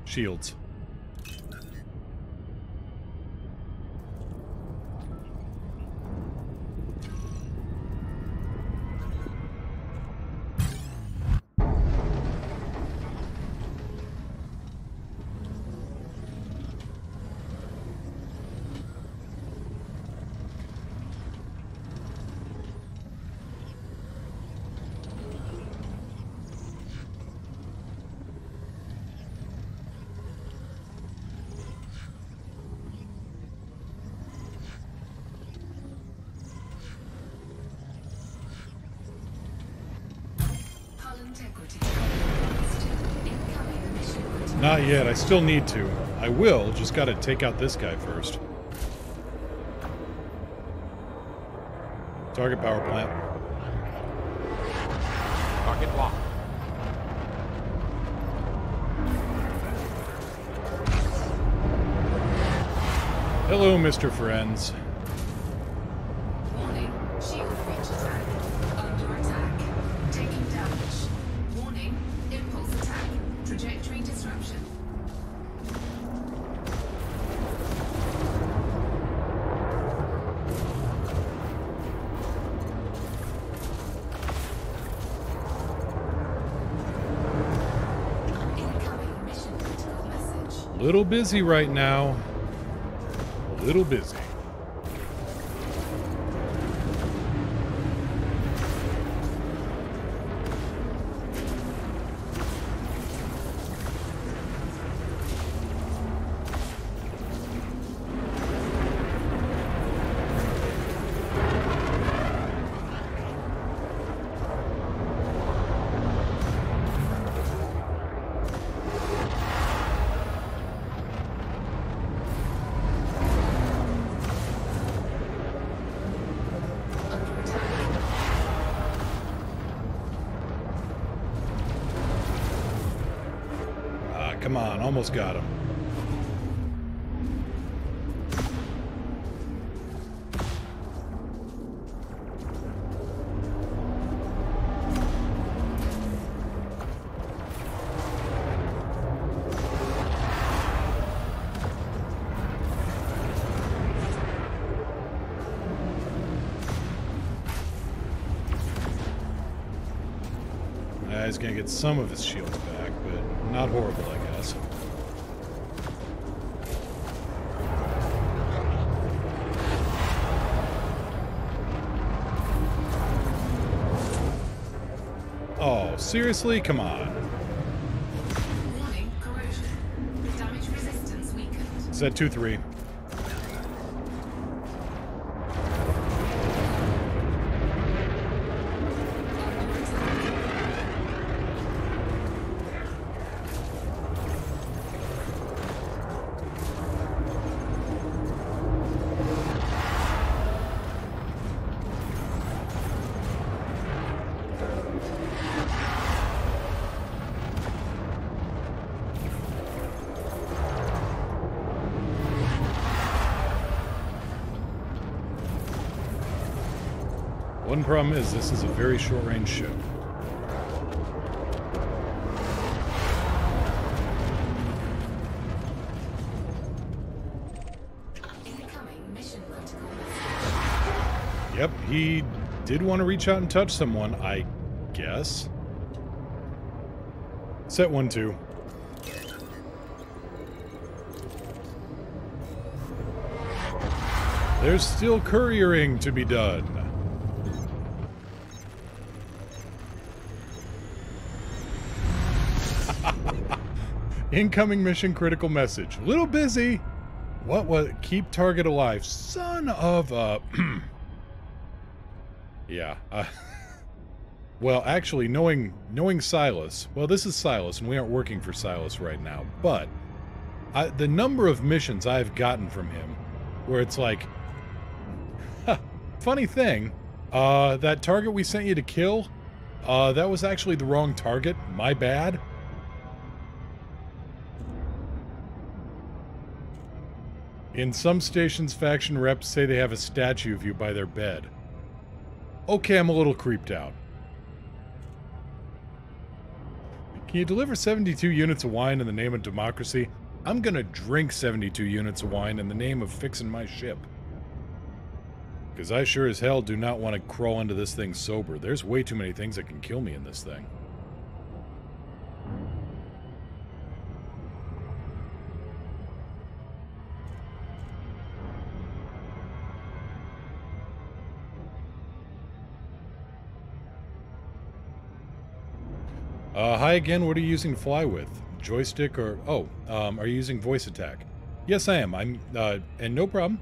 Shields. Not yet, I still need to. I will, just gotta take out this guy first. Target power plant. Target locked. Hello, Mr. Friends. Warning, shield breach attack. Under attack. Taking damage. Warning, impulse attack. Trajectory disruption. Incoming mission critical message. Little busy right now. Little busy. Come on, almost got him. He's gonna get some of his shields back, but not horrible, I guess. Oh, seriously? Come on. Warning, corrosion. Damage resistance weakened. Set 2-3. One problem is this is a very short-range ship. Incoming mission critical message. Yep, he did want to reach out and touch someone, I guess. Set 1-2. There's still couriering to be done. Incoming mission critical message. Little busy. What was keep target alive? Son of a... yeah. Well, actually, knowing Silas... Well, this is Silas, and we aren't working for Silas right now. But the number of missions I've gotten from him, where it's like... funny thing, that target we sent you to kill, that was actually the wrong target. My bad. In some stations, faction reps say they have a statue of you by their bed. Okay, I'm a little creeped out. Can you deliver 72 units of wine in the name of democracy? I'm gonna drink 72 units of wine in the name of fixing my ship. Because I sure as hell do not want to crawl into this thing sober. There's way too many things that can kill me in this thing. Hi again, what are you using to fly with? Joystick or... Oh, are you using voice attack? Yes, I am. And no problem.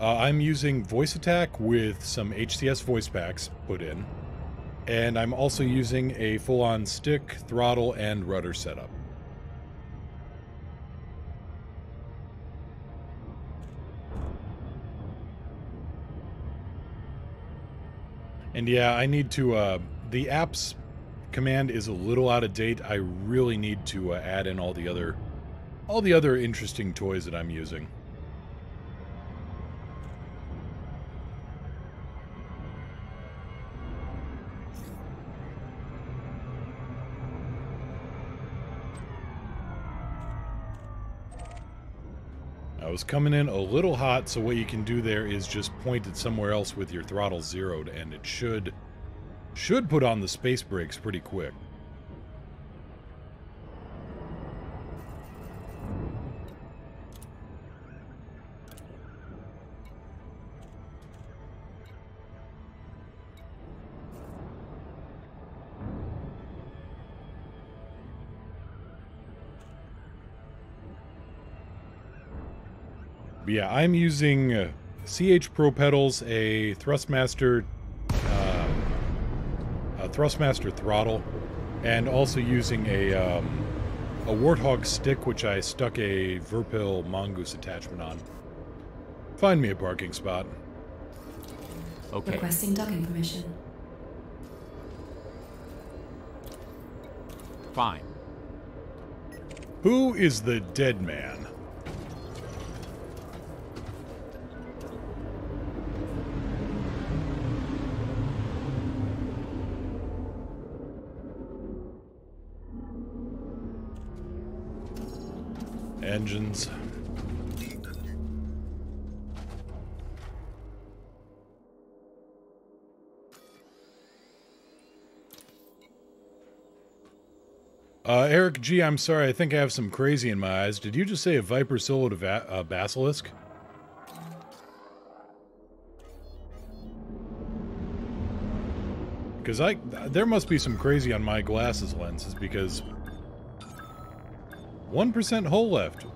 I'm using voice attack with some HCS voice packs put in. And I'm also using a full-on stick, throttle, and rudder setup. And yeah, I need to, the apps command is a little out of date. I really need to add in all the other interesting toys that I'm using. I was coming in a little hot, so what you can do there is just point it somewhere else with your throttle zeroed, and it should put on the space brakes pretty quick. But yeah, I'm using CH Pro pedals, a Thrustmaster throttle, and also using a Warthog stick, which I stuck a Verpil Mongoose attachment on. Find me a parking spot. Okay. Requesting docking permission. Fine. Who is the dead man? Engines. Eric G, I'm sorry, I think I have some crazy in my eyes. Did you just say a Viper soloed a Basilisk? Because there must be some crazy on my glasses lenses, because 1% hull left.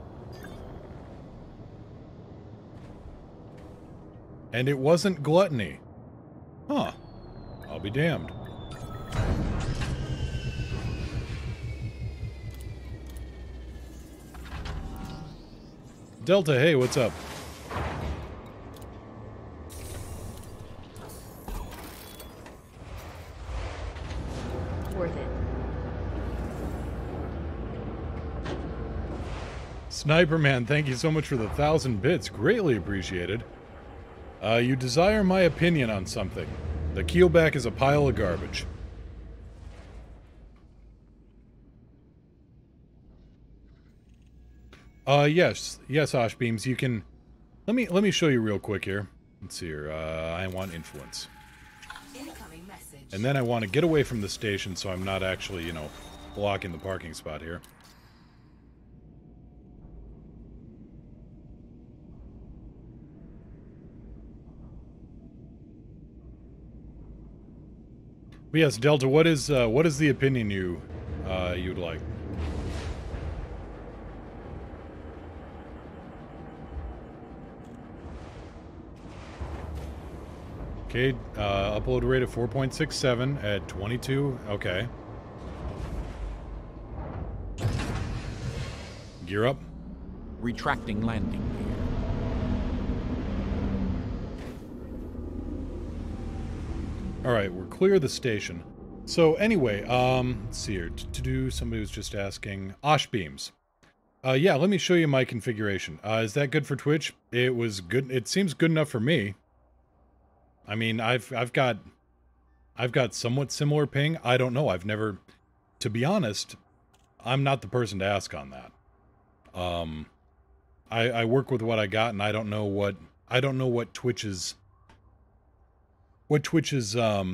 And it wasn't gluttony. Huh. I'll be damned. Delta, hey, what's up? Worth it. Sniper Man, thank you so much for the 1,000 bits. Greatly appreciated. You desire my opinion on something. The keelback is a pile of garbage. Yes, Oshbeams, you can... Let me show you real quick here. Let's see here. I want influence. Incoming message. And then I want to get away from the station so I'm not actually, you know, blocking the parking spot here. But yes, Delta, what is the opinion you'd like? Okay, upload rate of 4.67 at 22. Okay. Gear up. Retracting landing gear. Alright, we're clear of the station. So anyway, let's see here. Somebody was just asking. Osh beams. Yeah, let me show you my configuration. Is that good for Twitch? It was good. It seems good enough for me. I mean, I've got somewhat similar ping. I don't know. I've never, to be honest, I'm not the person to ask on that. I work with what I got, and I don't know what Twitch's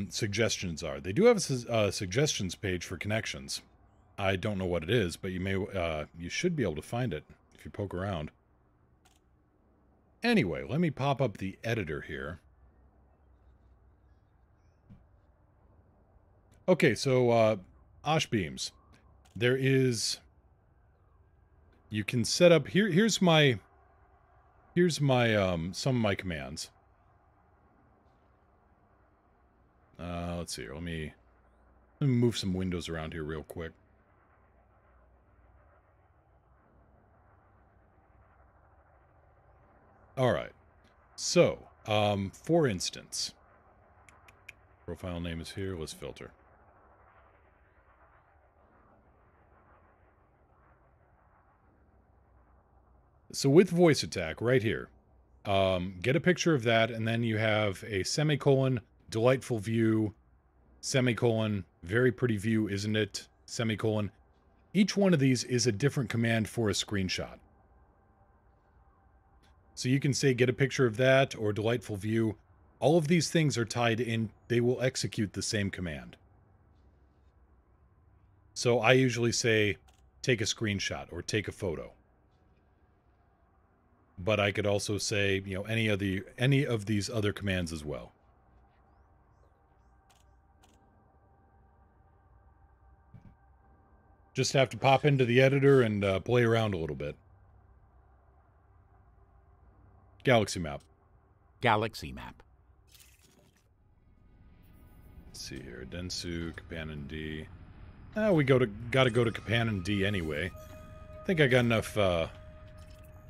suggestions are. They do have a suggestions page for connections. I don't know what it is, but you should be able to find it if you poke around. Anyway, let me pop up the editor here. Okay, so Osh beams. There is. You can set up here. Here's my some of my commands. Let's see here. Let me move some windows around here real quick. All right. So, for instance, profile name is here. Let's filter. So with voice attack right here, get a picture of that, and then you have a semicolon, delightful view, semicolon, very pretty view, isn't it? Semicolon. Each one of these is a different command for a screenshot. So you can say get a picture of that or delightful view. All of these things are tied in. They will execute the same command. So I usually say take a screenshot or take a photo. But I could also say, you know, any of these other commands as well. Just have to pop into the editor and play around a little bit. Galaxy map. Galaxy map. Let's see here. Densu, Kapanen D. We gotta go to Kapanen D anyway. I think I got enough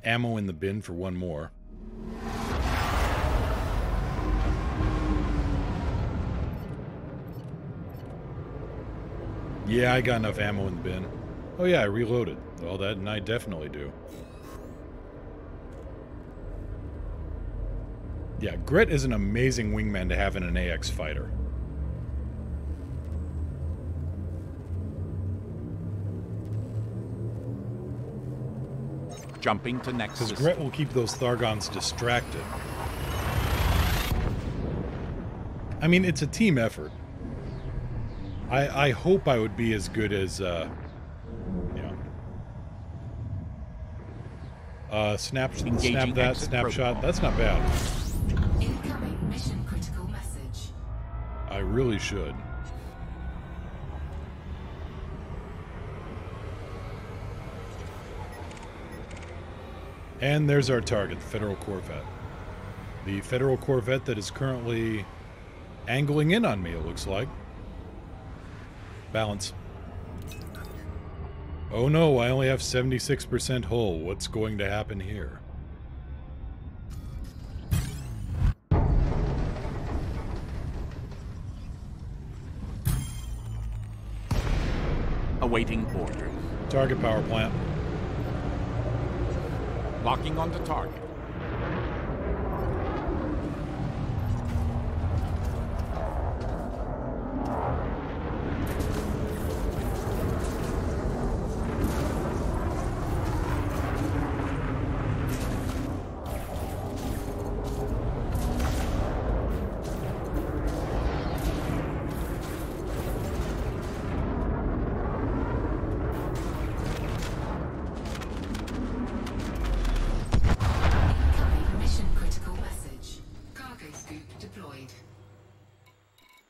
ammo in the bin for one more. Yeah, I got enough ammo in the bin. Oh yeah, I reloaded. Well, that and I definitely do. Yeah, Grit is an amazing wingman to have in an AX fighter. Jumping to Nexus. Because Grit will keep those Thargons distracted. I mean, it's a team effort. I hope I would be as good as, you know. Snap that, snapshot. That's not bad. Incoming mission critical message. I really should. And there's our target, the Federal Corvette. The Federal Corvette that is currently angling in on me, it looks like. Balance. Oh no, I only have 76% hull. What's going to happen here? Awaiting orders. Target power plant. Locking onto target.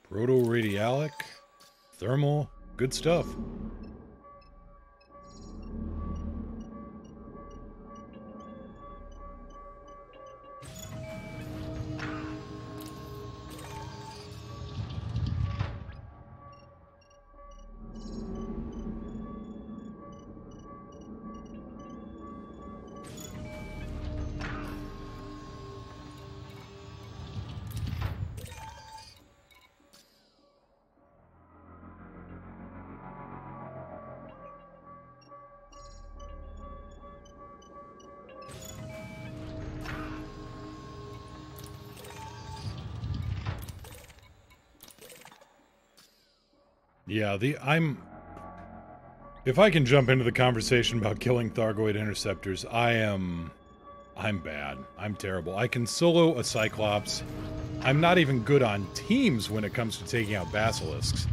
Proto-radialic, thermal, good stuff. Yeah, if I can jump into the conversation about killing Thargoid interceptors, I'm bad. I'm terrible. I can solo a Cyclops. I'm not even good on teams when it comes to taking out basilisks.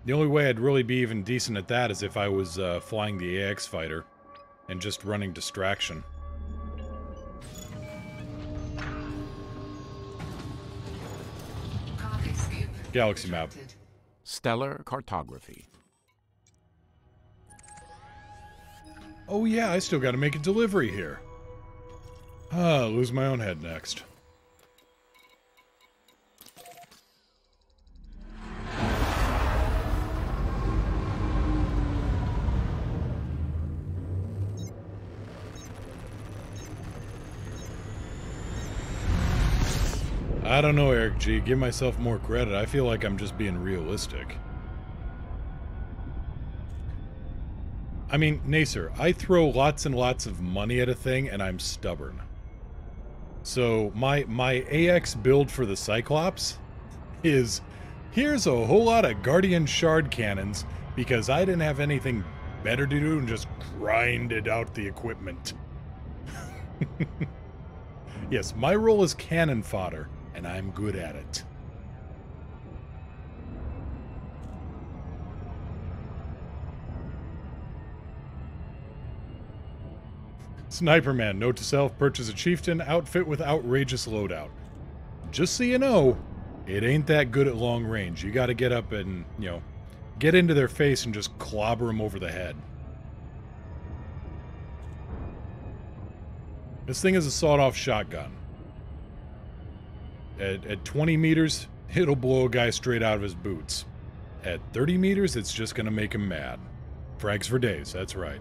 The only way I'd really be even decent at that is if I was flying the AX fighter and just running distraction. Galaxy map. Stellar cartography. Oh yeah, I still gotta make a delivery here. Ah, lose my own head next. I don't know, Eric G. Give myself more credit. I feel like I'm just being realistic. I mean, Nacer, I throw lots and lots of money at a thing, and I'm stubborn. So, my AX build for the Cyclops is, here's a whole lot of Guardian Shard cannons, because I didn't have anything better to do and just grinded out the equipment. Yes, my role is cannon fodder, and I'm good at it. Sniperman, note to self, purchase a chieftain outfit with outrageous loadout. Just so you know, it ain't that good at long range. You gotta get up and, you know, get into their face and just clobber them over the head. This thing is a sawed-off shotgun. At 20 meters, it'll blow a guy straight out of his boots. At 30 meters, it's just gonna make him mad. Frags for days, that's right.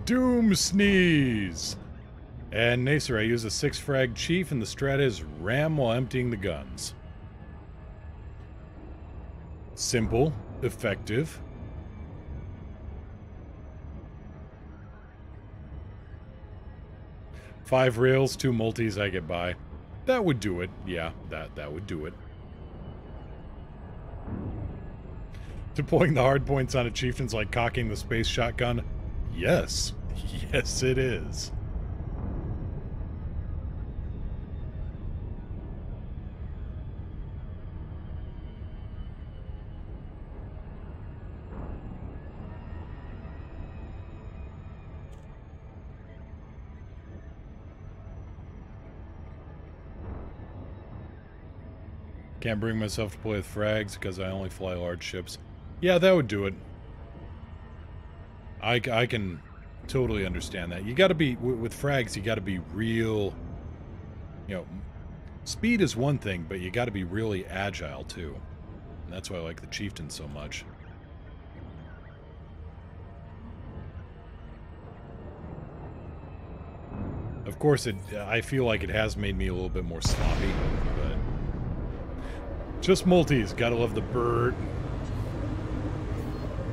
Doom Sneeze! And Nacer, I use a 6-frag chief and the strat is ram while emptying the guns. Simple, effective. Five rails, 2 multis, I get by. That would do it. Yeah, that would do it. Deploying the hard points on a chieftain's like cocking the space shotgun. Yes. Yes, it is. Can't bring myself to play with frags because I only fly large ships. Yeah, that would do it. I can totally understand that. You gotta be, with frags, you gotta be real, you know, speed is one thing, but you gotta be really agile too. And that's why I like the chieftain so much. Of course, I feel like it has made me a little bit more sloppy, but just multis, gotta love the bird.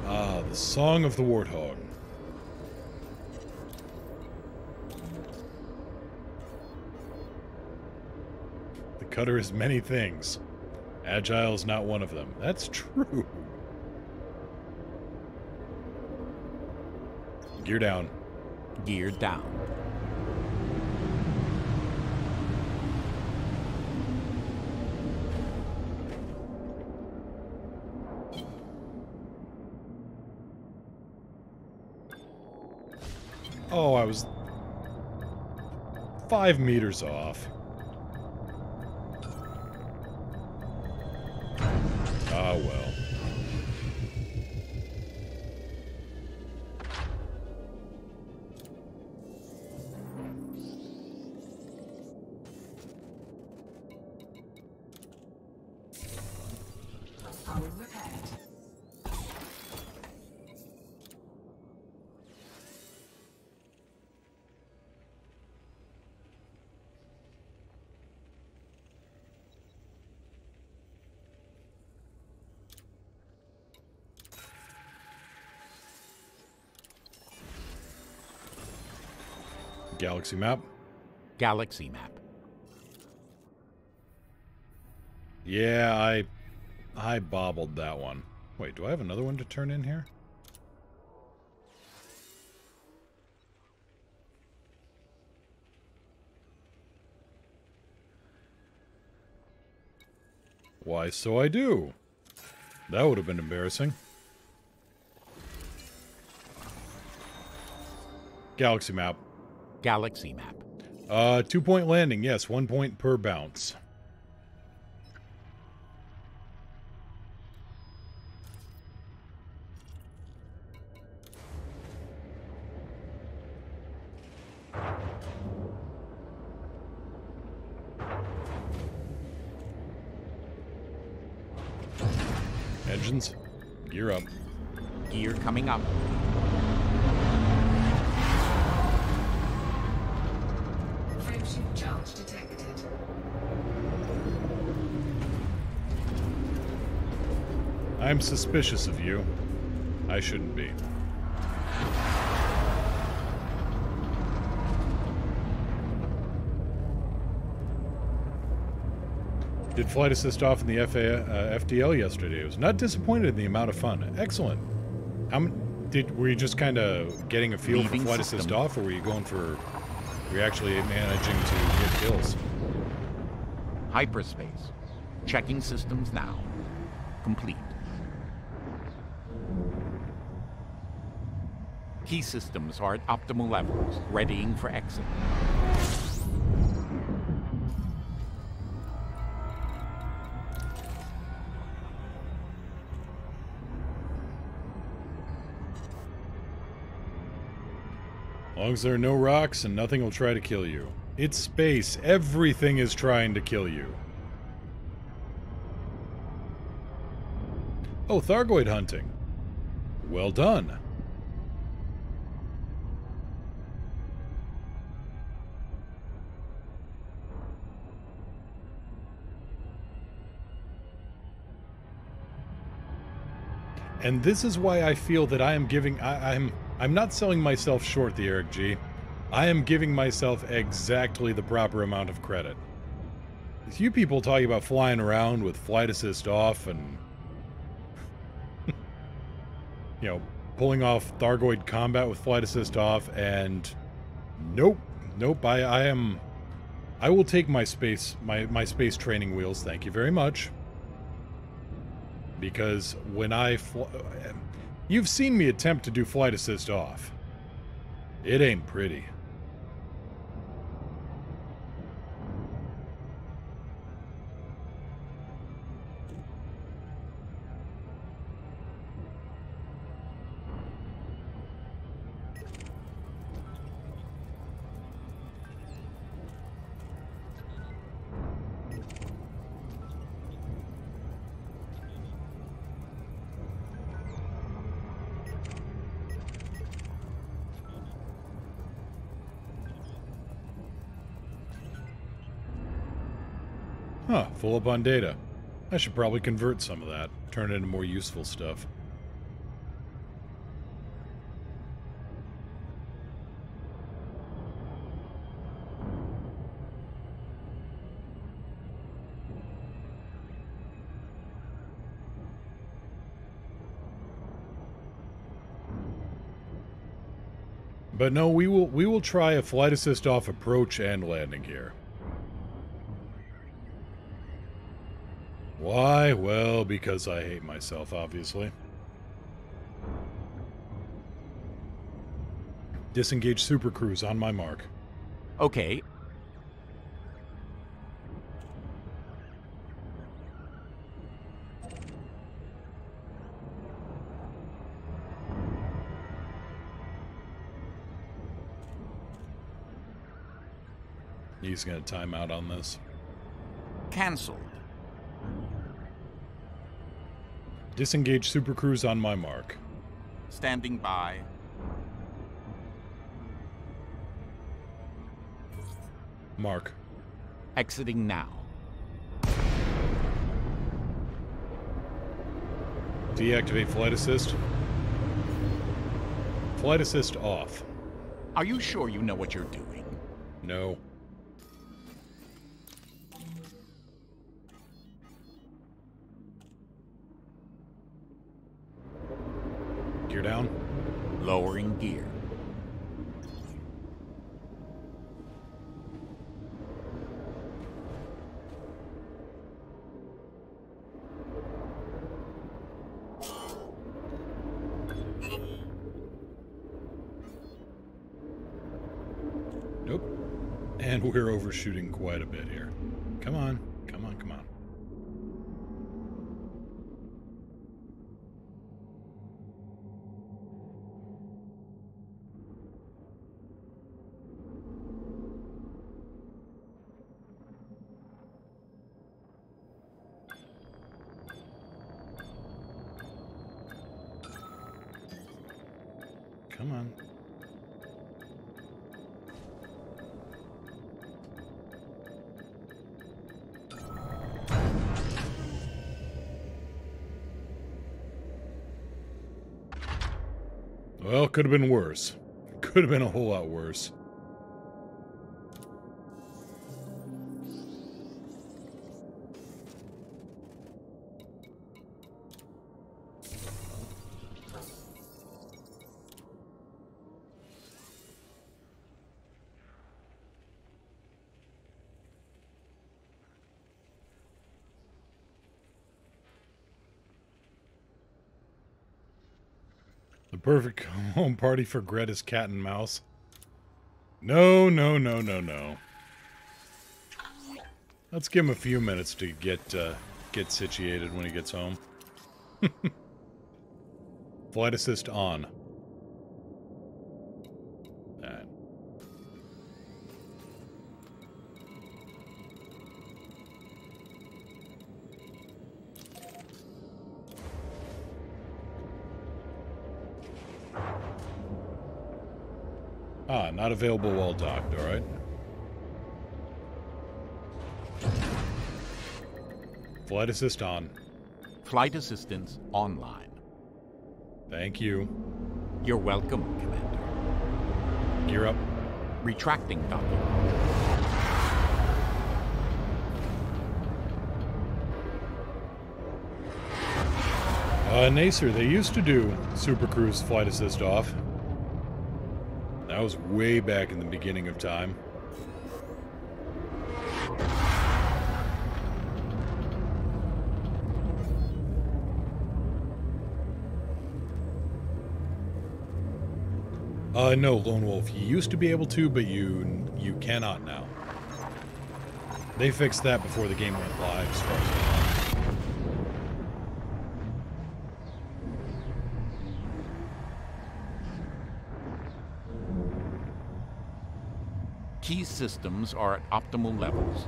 Ah, the Song of the Warthog. The cutter is many things. Agile is not one of them. That's true. Gear down. Gear down. Oh, I was 5 meters off. Ah, well. Galaxy map. Galaxy map. Yeah, I bobbled that one. Wait, do I have another one to turn in here? Why, so I do. That would have been embarrassing. Galaxy map. Galaxy map. 2-point landing, yes, 1 point per bounce. Engines, gear up. Gear coming up. Frameshift charge detected. I'm suspicious of you. I shouldn't be. Did flight assist off in the FTL yesterday. I was not disappointed in the amount of fun. Excellent. Were you just kind of getting a feel for flight assist off, or were you going for... Were you actually managing to get kills? Hyperspace. Checking systems now. Complete. Key systems are at optimal levels, readying for exit. As long as there are no rocks and nothing will try to kill you. It's space. Everything is trying to kill you. Oh, Thargoid hunting. Well done. And this is why I feel that I am giving... I'm not selling myself short, the Eric G. I am giving myself exactly the proper amount of credit. You people talking about flying around with flight assist off and... you know, pulling off Thargoid combat with flight assist off, and... Nope. Nope, I will take my space training wheels, thank you very much. Because when you've seen me attempt to do flight assist off. It ain't pretty. Huh, full up on data. I should probably convert some of that, turn it into more useful stuff. But no, we will try a flight assist off approach and landing here. Why? Well, because I hate myself, obviously. Disengage Super Cruise on my mark. Okay. He's gonna time out on this. Cancelled. Disengage Super Cruise on my mark. Standing by. Mark. Exiting now. Deactivate flight assist. Flight assist off. Are you sure you know what you're doing? No. Gear down. Lowering gear. Nope. And we're overshooting quite a bit here. Come on. Come on, come on. Come on. Well, could have been worse. Could have been a whole lot worse. The perfect home party for Greta's cat and mouse. No, no, no, no, no. Let's give him a few minutes to get situated when he gets home. Flight assist on. Alright. Ah, not available while docked, alright. Flight assist on. Flight assistance online. Thank you. You're welcome, Commander. Gear up. Retracting docking. Nacer, they used to do Super Cruise flight assist off. That was way back in the beginning of time. No, Lone Wolf. You used to be able to, but you cannot now. They fixed that before the game went live, as far as I know. Key systems are at optimal levels.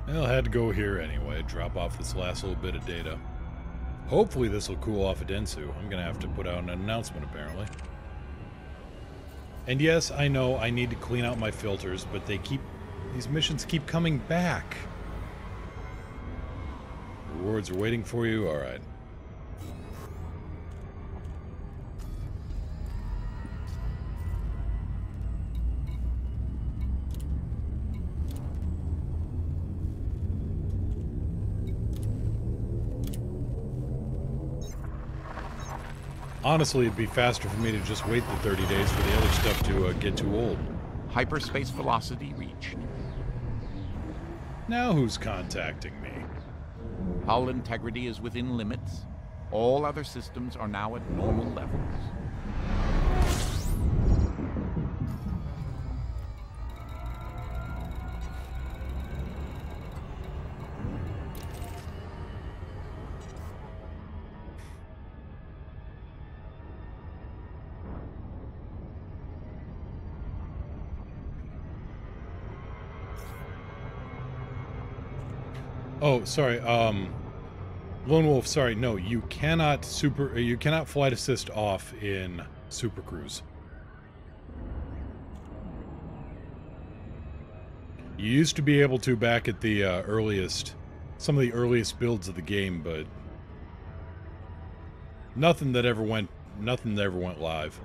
Well, I had to go here anyway, drop off this last little bit of data. Hopefully this will cool off a Dentsu. I'm gonna have to put out an announcement, apparently. And yes, I know I need to clean out my filters, but these missions keep coming back. Rewards are waiting for you, alright. Honestly, it'd be faster for me to just wait the 30 days for the other stuff to get too old. Hyperspace velocity reached. Now who's contacting me? Hull integrity is within limits. All other systems are now at normal levels. Oh, sorry, Lone Wolf, sorry, no, you cannot flight assist off in Super Cruise. You used to be able to back at the some of the earliest builds of the game, but Nothing that ever went live.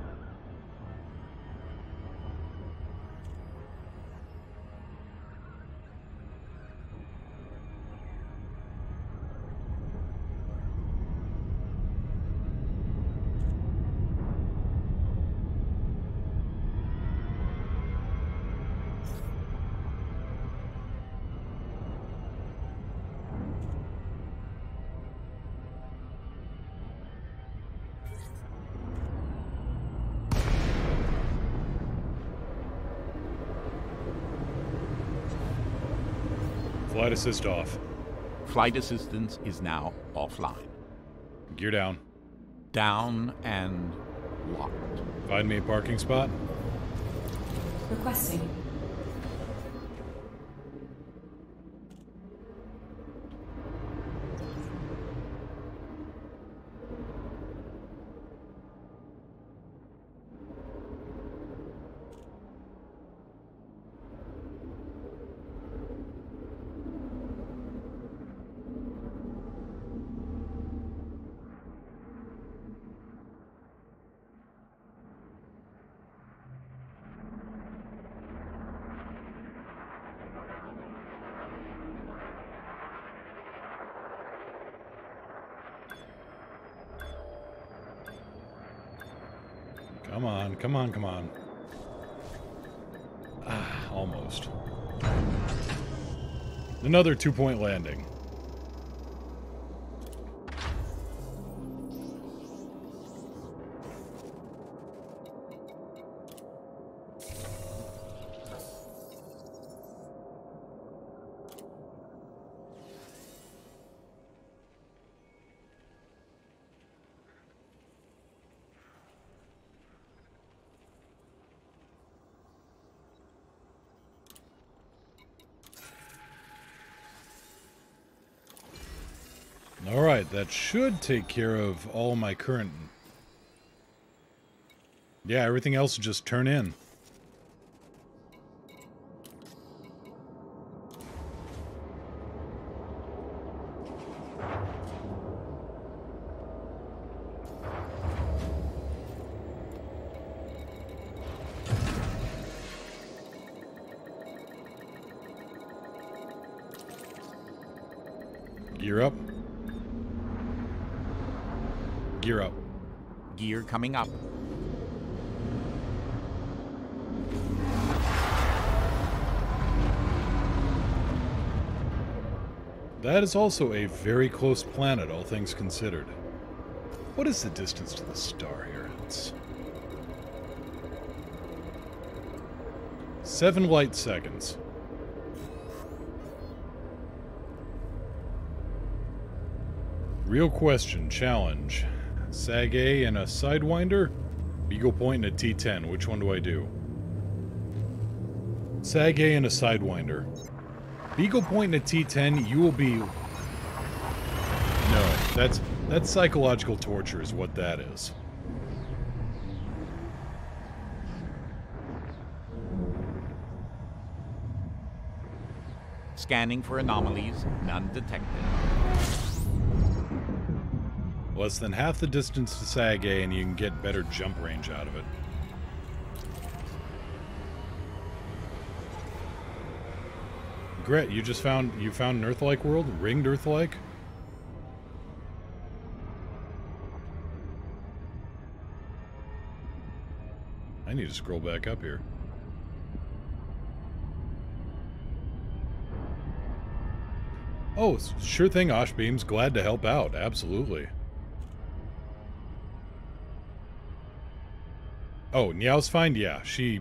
Flight assist off. Flight assistance is now offline. Gear down. Down and locked. Find me a parking spot. Requesting. Come on, come on, come on. Ah, almost. Another 2-point landing. Alright, that should take care of all my current... Yeah, everything else will just turn in. Gear up. Gear up. Gear coming up. That is also a very close planet, all things considered. What is the distance to the star here? It's 7 light seconds. Real question, challenge. Sag A and a Sidewinder? Beagle Point and a T-10. Which one do I do? Sag A and a Sidewinder. Beagle Point and a T-10, you will be... No, that's psychological torture is what that is. Scanning for anomalies, none detected. Less than half the distance to Sag A and you can get better jump range out of it. Gret, you found an Earth-like world? Ringed Earth-like? I need to scroll back up here. Oh, sure thing, Oshbeams. Glad to help out. Absolutely. Oh, Niao's fine? Yeah, she...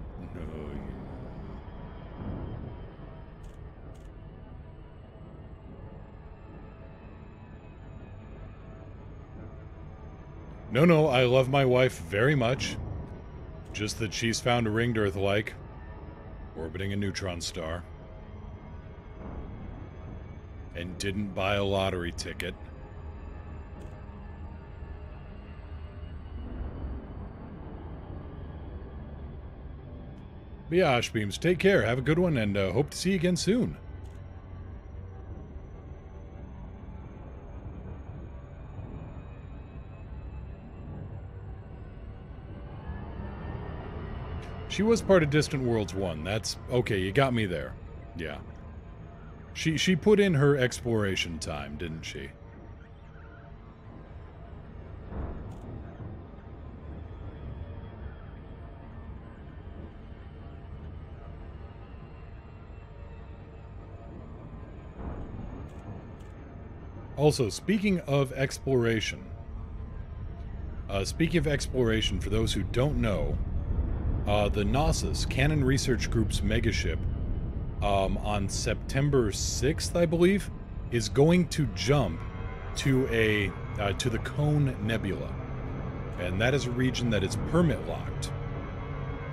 No, I love my wife very much. Just that she's found a ringed Earth-like, orbiting a neutron star. And didn't buy a lottery ticket. But yeah, Oshbeams, take care, have a good one, and hope to see you again soon. She was part of Distant Worlds 1. That's... okay, you got me there. Yeah. She put in her exploration time, didn't she? Also, speaking of exploration, for those who don't know, the Gnosis, Canon Research Group's megaship, on September 6th, I believe, is going to jump to the Cone Nebula, and that is a region that is permit locked.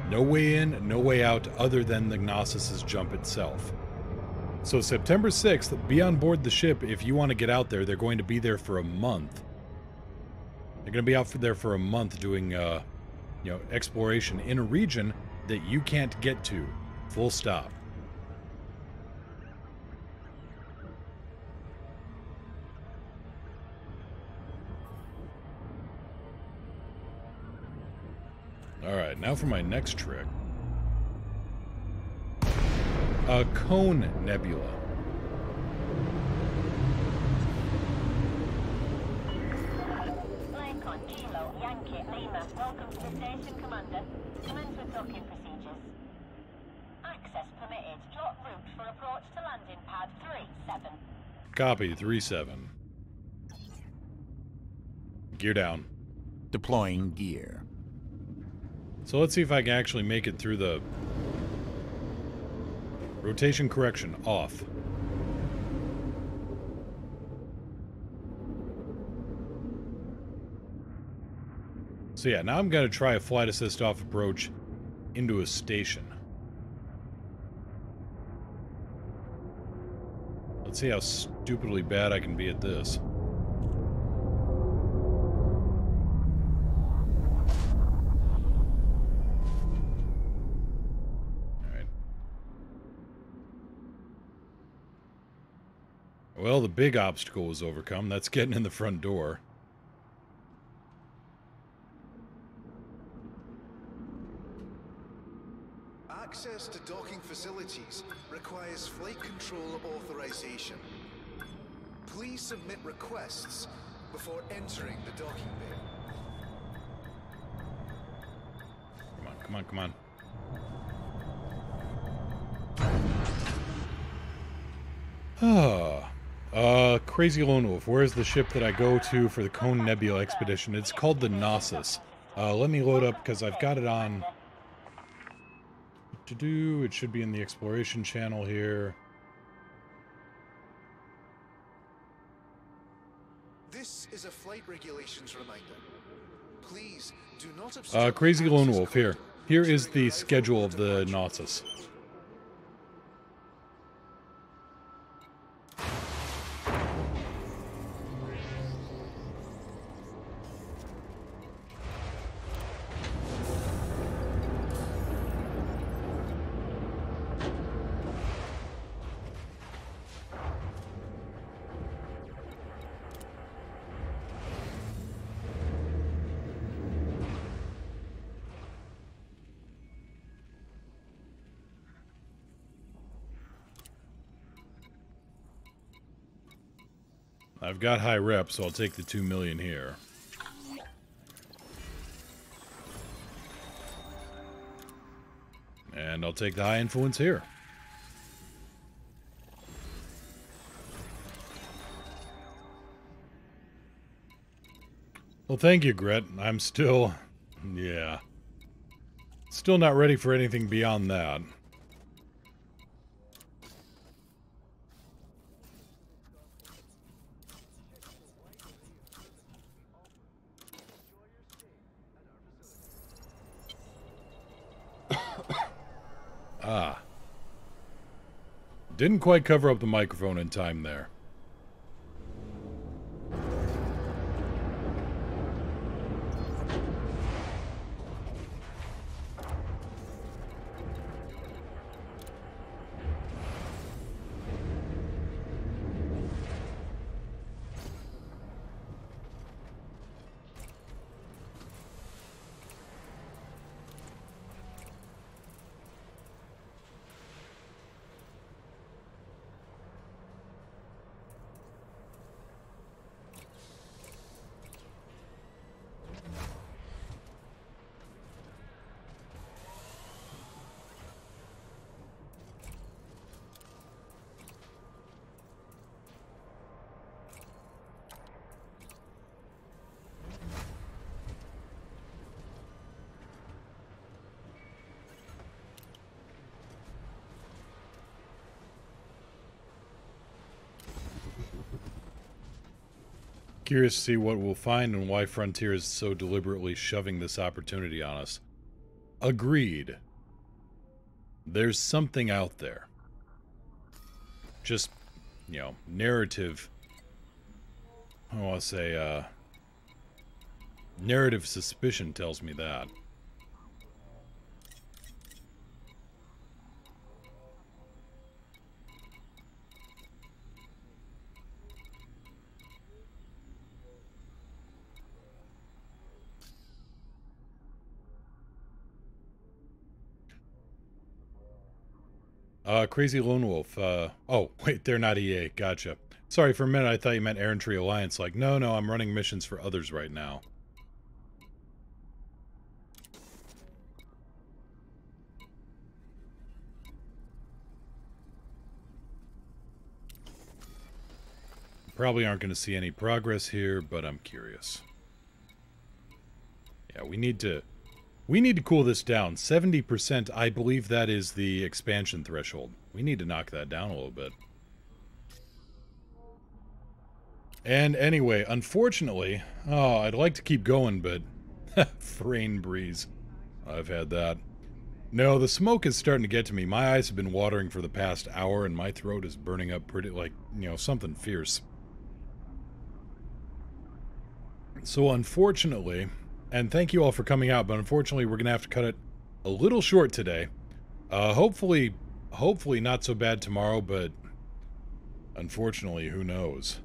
No way in, no way out, other than the Gnosis's jump itself. So September 6th, be on board the ship if you want to get out there. They're going to be there for a month. They're going to be out there for a month doing, exploration in a region that you can't get to. Full stop. Alright, now for my next trick. A Cone Nebula. Lincoln, Kilo, Yankee, Lima. Welcome to the station, Commander. Commence with docking procedures. Access permitted. Plot route for approach to landing pad 37. Copy, 37. Gear down. Deploying gear. So let's see if I can actually make it through the... rotation correction off. So yeah, now I'm going to try a flight assist off approach into a station. Let's see how stupidly bad I can be at this. Well, the big obstacle was overcome. That's getting in the front door. Access to docking facilities requires flight control authorization. Please submit requests before entering the docking bay. Come on, come on, come on. Crazy Lone Wolf, where's the ship that I go to for the Cone Nebula expedition? It's called the Gnosis. Let me load up, because I've got it on... It should be in the exploration channel here. This is a flight regulations reminder. Please do not obstruct Crazy Lone access Wolf, here. Here is the schedule of the Gnosis. I've got high rep, so I'll take the 2 million here. And I'll take the high influence here. Well, thank you, Gret. I'm still... yeah. Still not ready for anything beyond that. Ah. Didn't quite cover up the microphone in time there. Curious to see what we'll find and why Frontier is so deliberately shoving this opportunity on us. Agreed. There's something out there. Just, you know, narrative... I want to say, narrative suspicion tells me that. Crazy Lone Wolf, oh, wait, they're not EA, gotcha. Sorry, for a minute I thought you meant Errantry Alliance, like, no, I'm running missions for others right now. Probably aren't going to see any progress here, but I'm curious. Yeah, we need to cool this down. 70%, I believe that is the expansion threshold. We need to knock that down a little bit. And anyway, unfortunately, oh, I'd like to keep going, but Frayne breeze. I've had that. No, the smoke is starting to get to me. My eyes have been watering for the past hour, and my throat is burning up pretty, like, you know, something fierce. So unfortunately, and thank you all for coming out, but unfortunately we're going to have to cut it a little short today. Hopefully not so bad tomorrow, but unfortunately, who knows?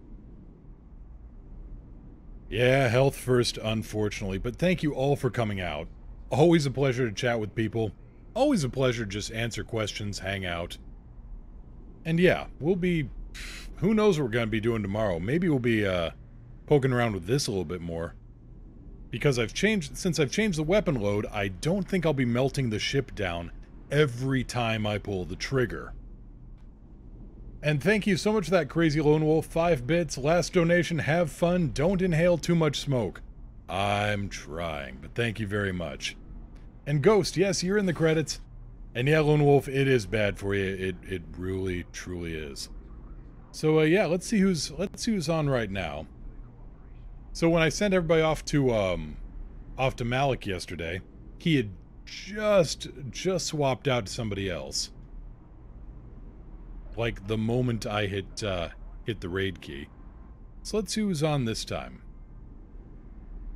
Yeah, health first, unfortunately, but thank you all for coming out. Always a pleasure to chat with people. Always a pleasure to just answer questions, hang out. And yeah, we'll be... Who knows what we're going to be doing tomorrow? Maybe we'll be poking around with this a little bit more. Because since I've changed the weapon load, I don't think I'll be melting the ship down every time I pull the trigger. And thank you so much for that, Crazy Lone Wolf. 5 bits, last donation, have fun, don't inhale too much smoke. I'm trying, but thank you very much. And Ghost, yes, you're in the credits. And yeah, Lone Wolf, it is bad for you. It really, truly is. So yeah, let's see who's on right now. So when I sent everybody off to Malik yesterday, he had just swapped out to somebody else. Like the moment I hit the raid key. So let's see who's on this time.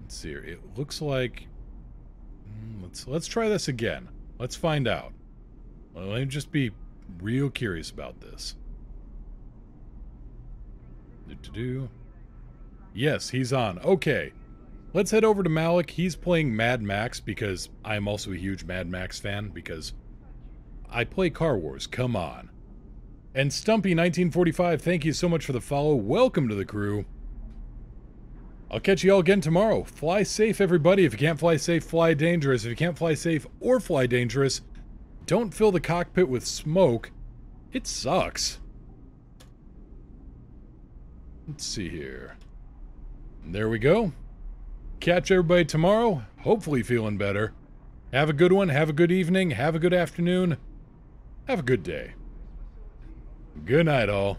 Let's see here. It looks like let's try this again. Let's find out. Well, let me just be real curious about this. Yes, he's on. Okay. Let's head over to Malik. He's playing Mad Max because I'm also a huge Mad Max fan because I play Car Wars. Come on. And Stumpy1945, thank you so much for the follow. Welcome to the crew. I'll catch you all again tomorrow. Fly safe, everybody. If you can't fly safe, fly dangerous. If you can't fly safe or fly dangerous, don't fill the cockpit with smoke. It sucks. Let's see here. There we go. Catch everybody tomorrow. Hopefully feeling better. Have a good one. Have a good evening. Have a good afternoon. Have a good day. Good night, all.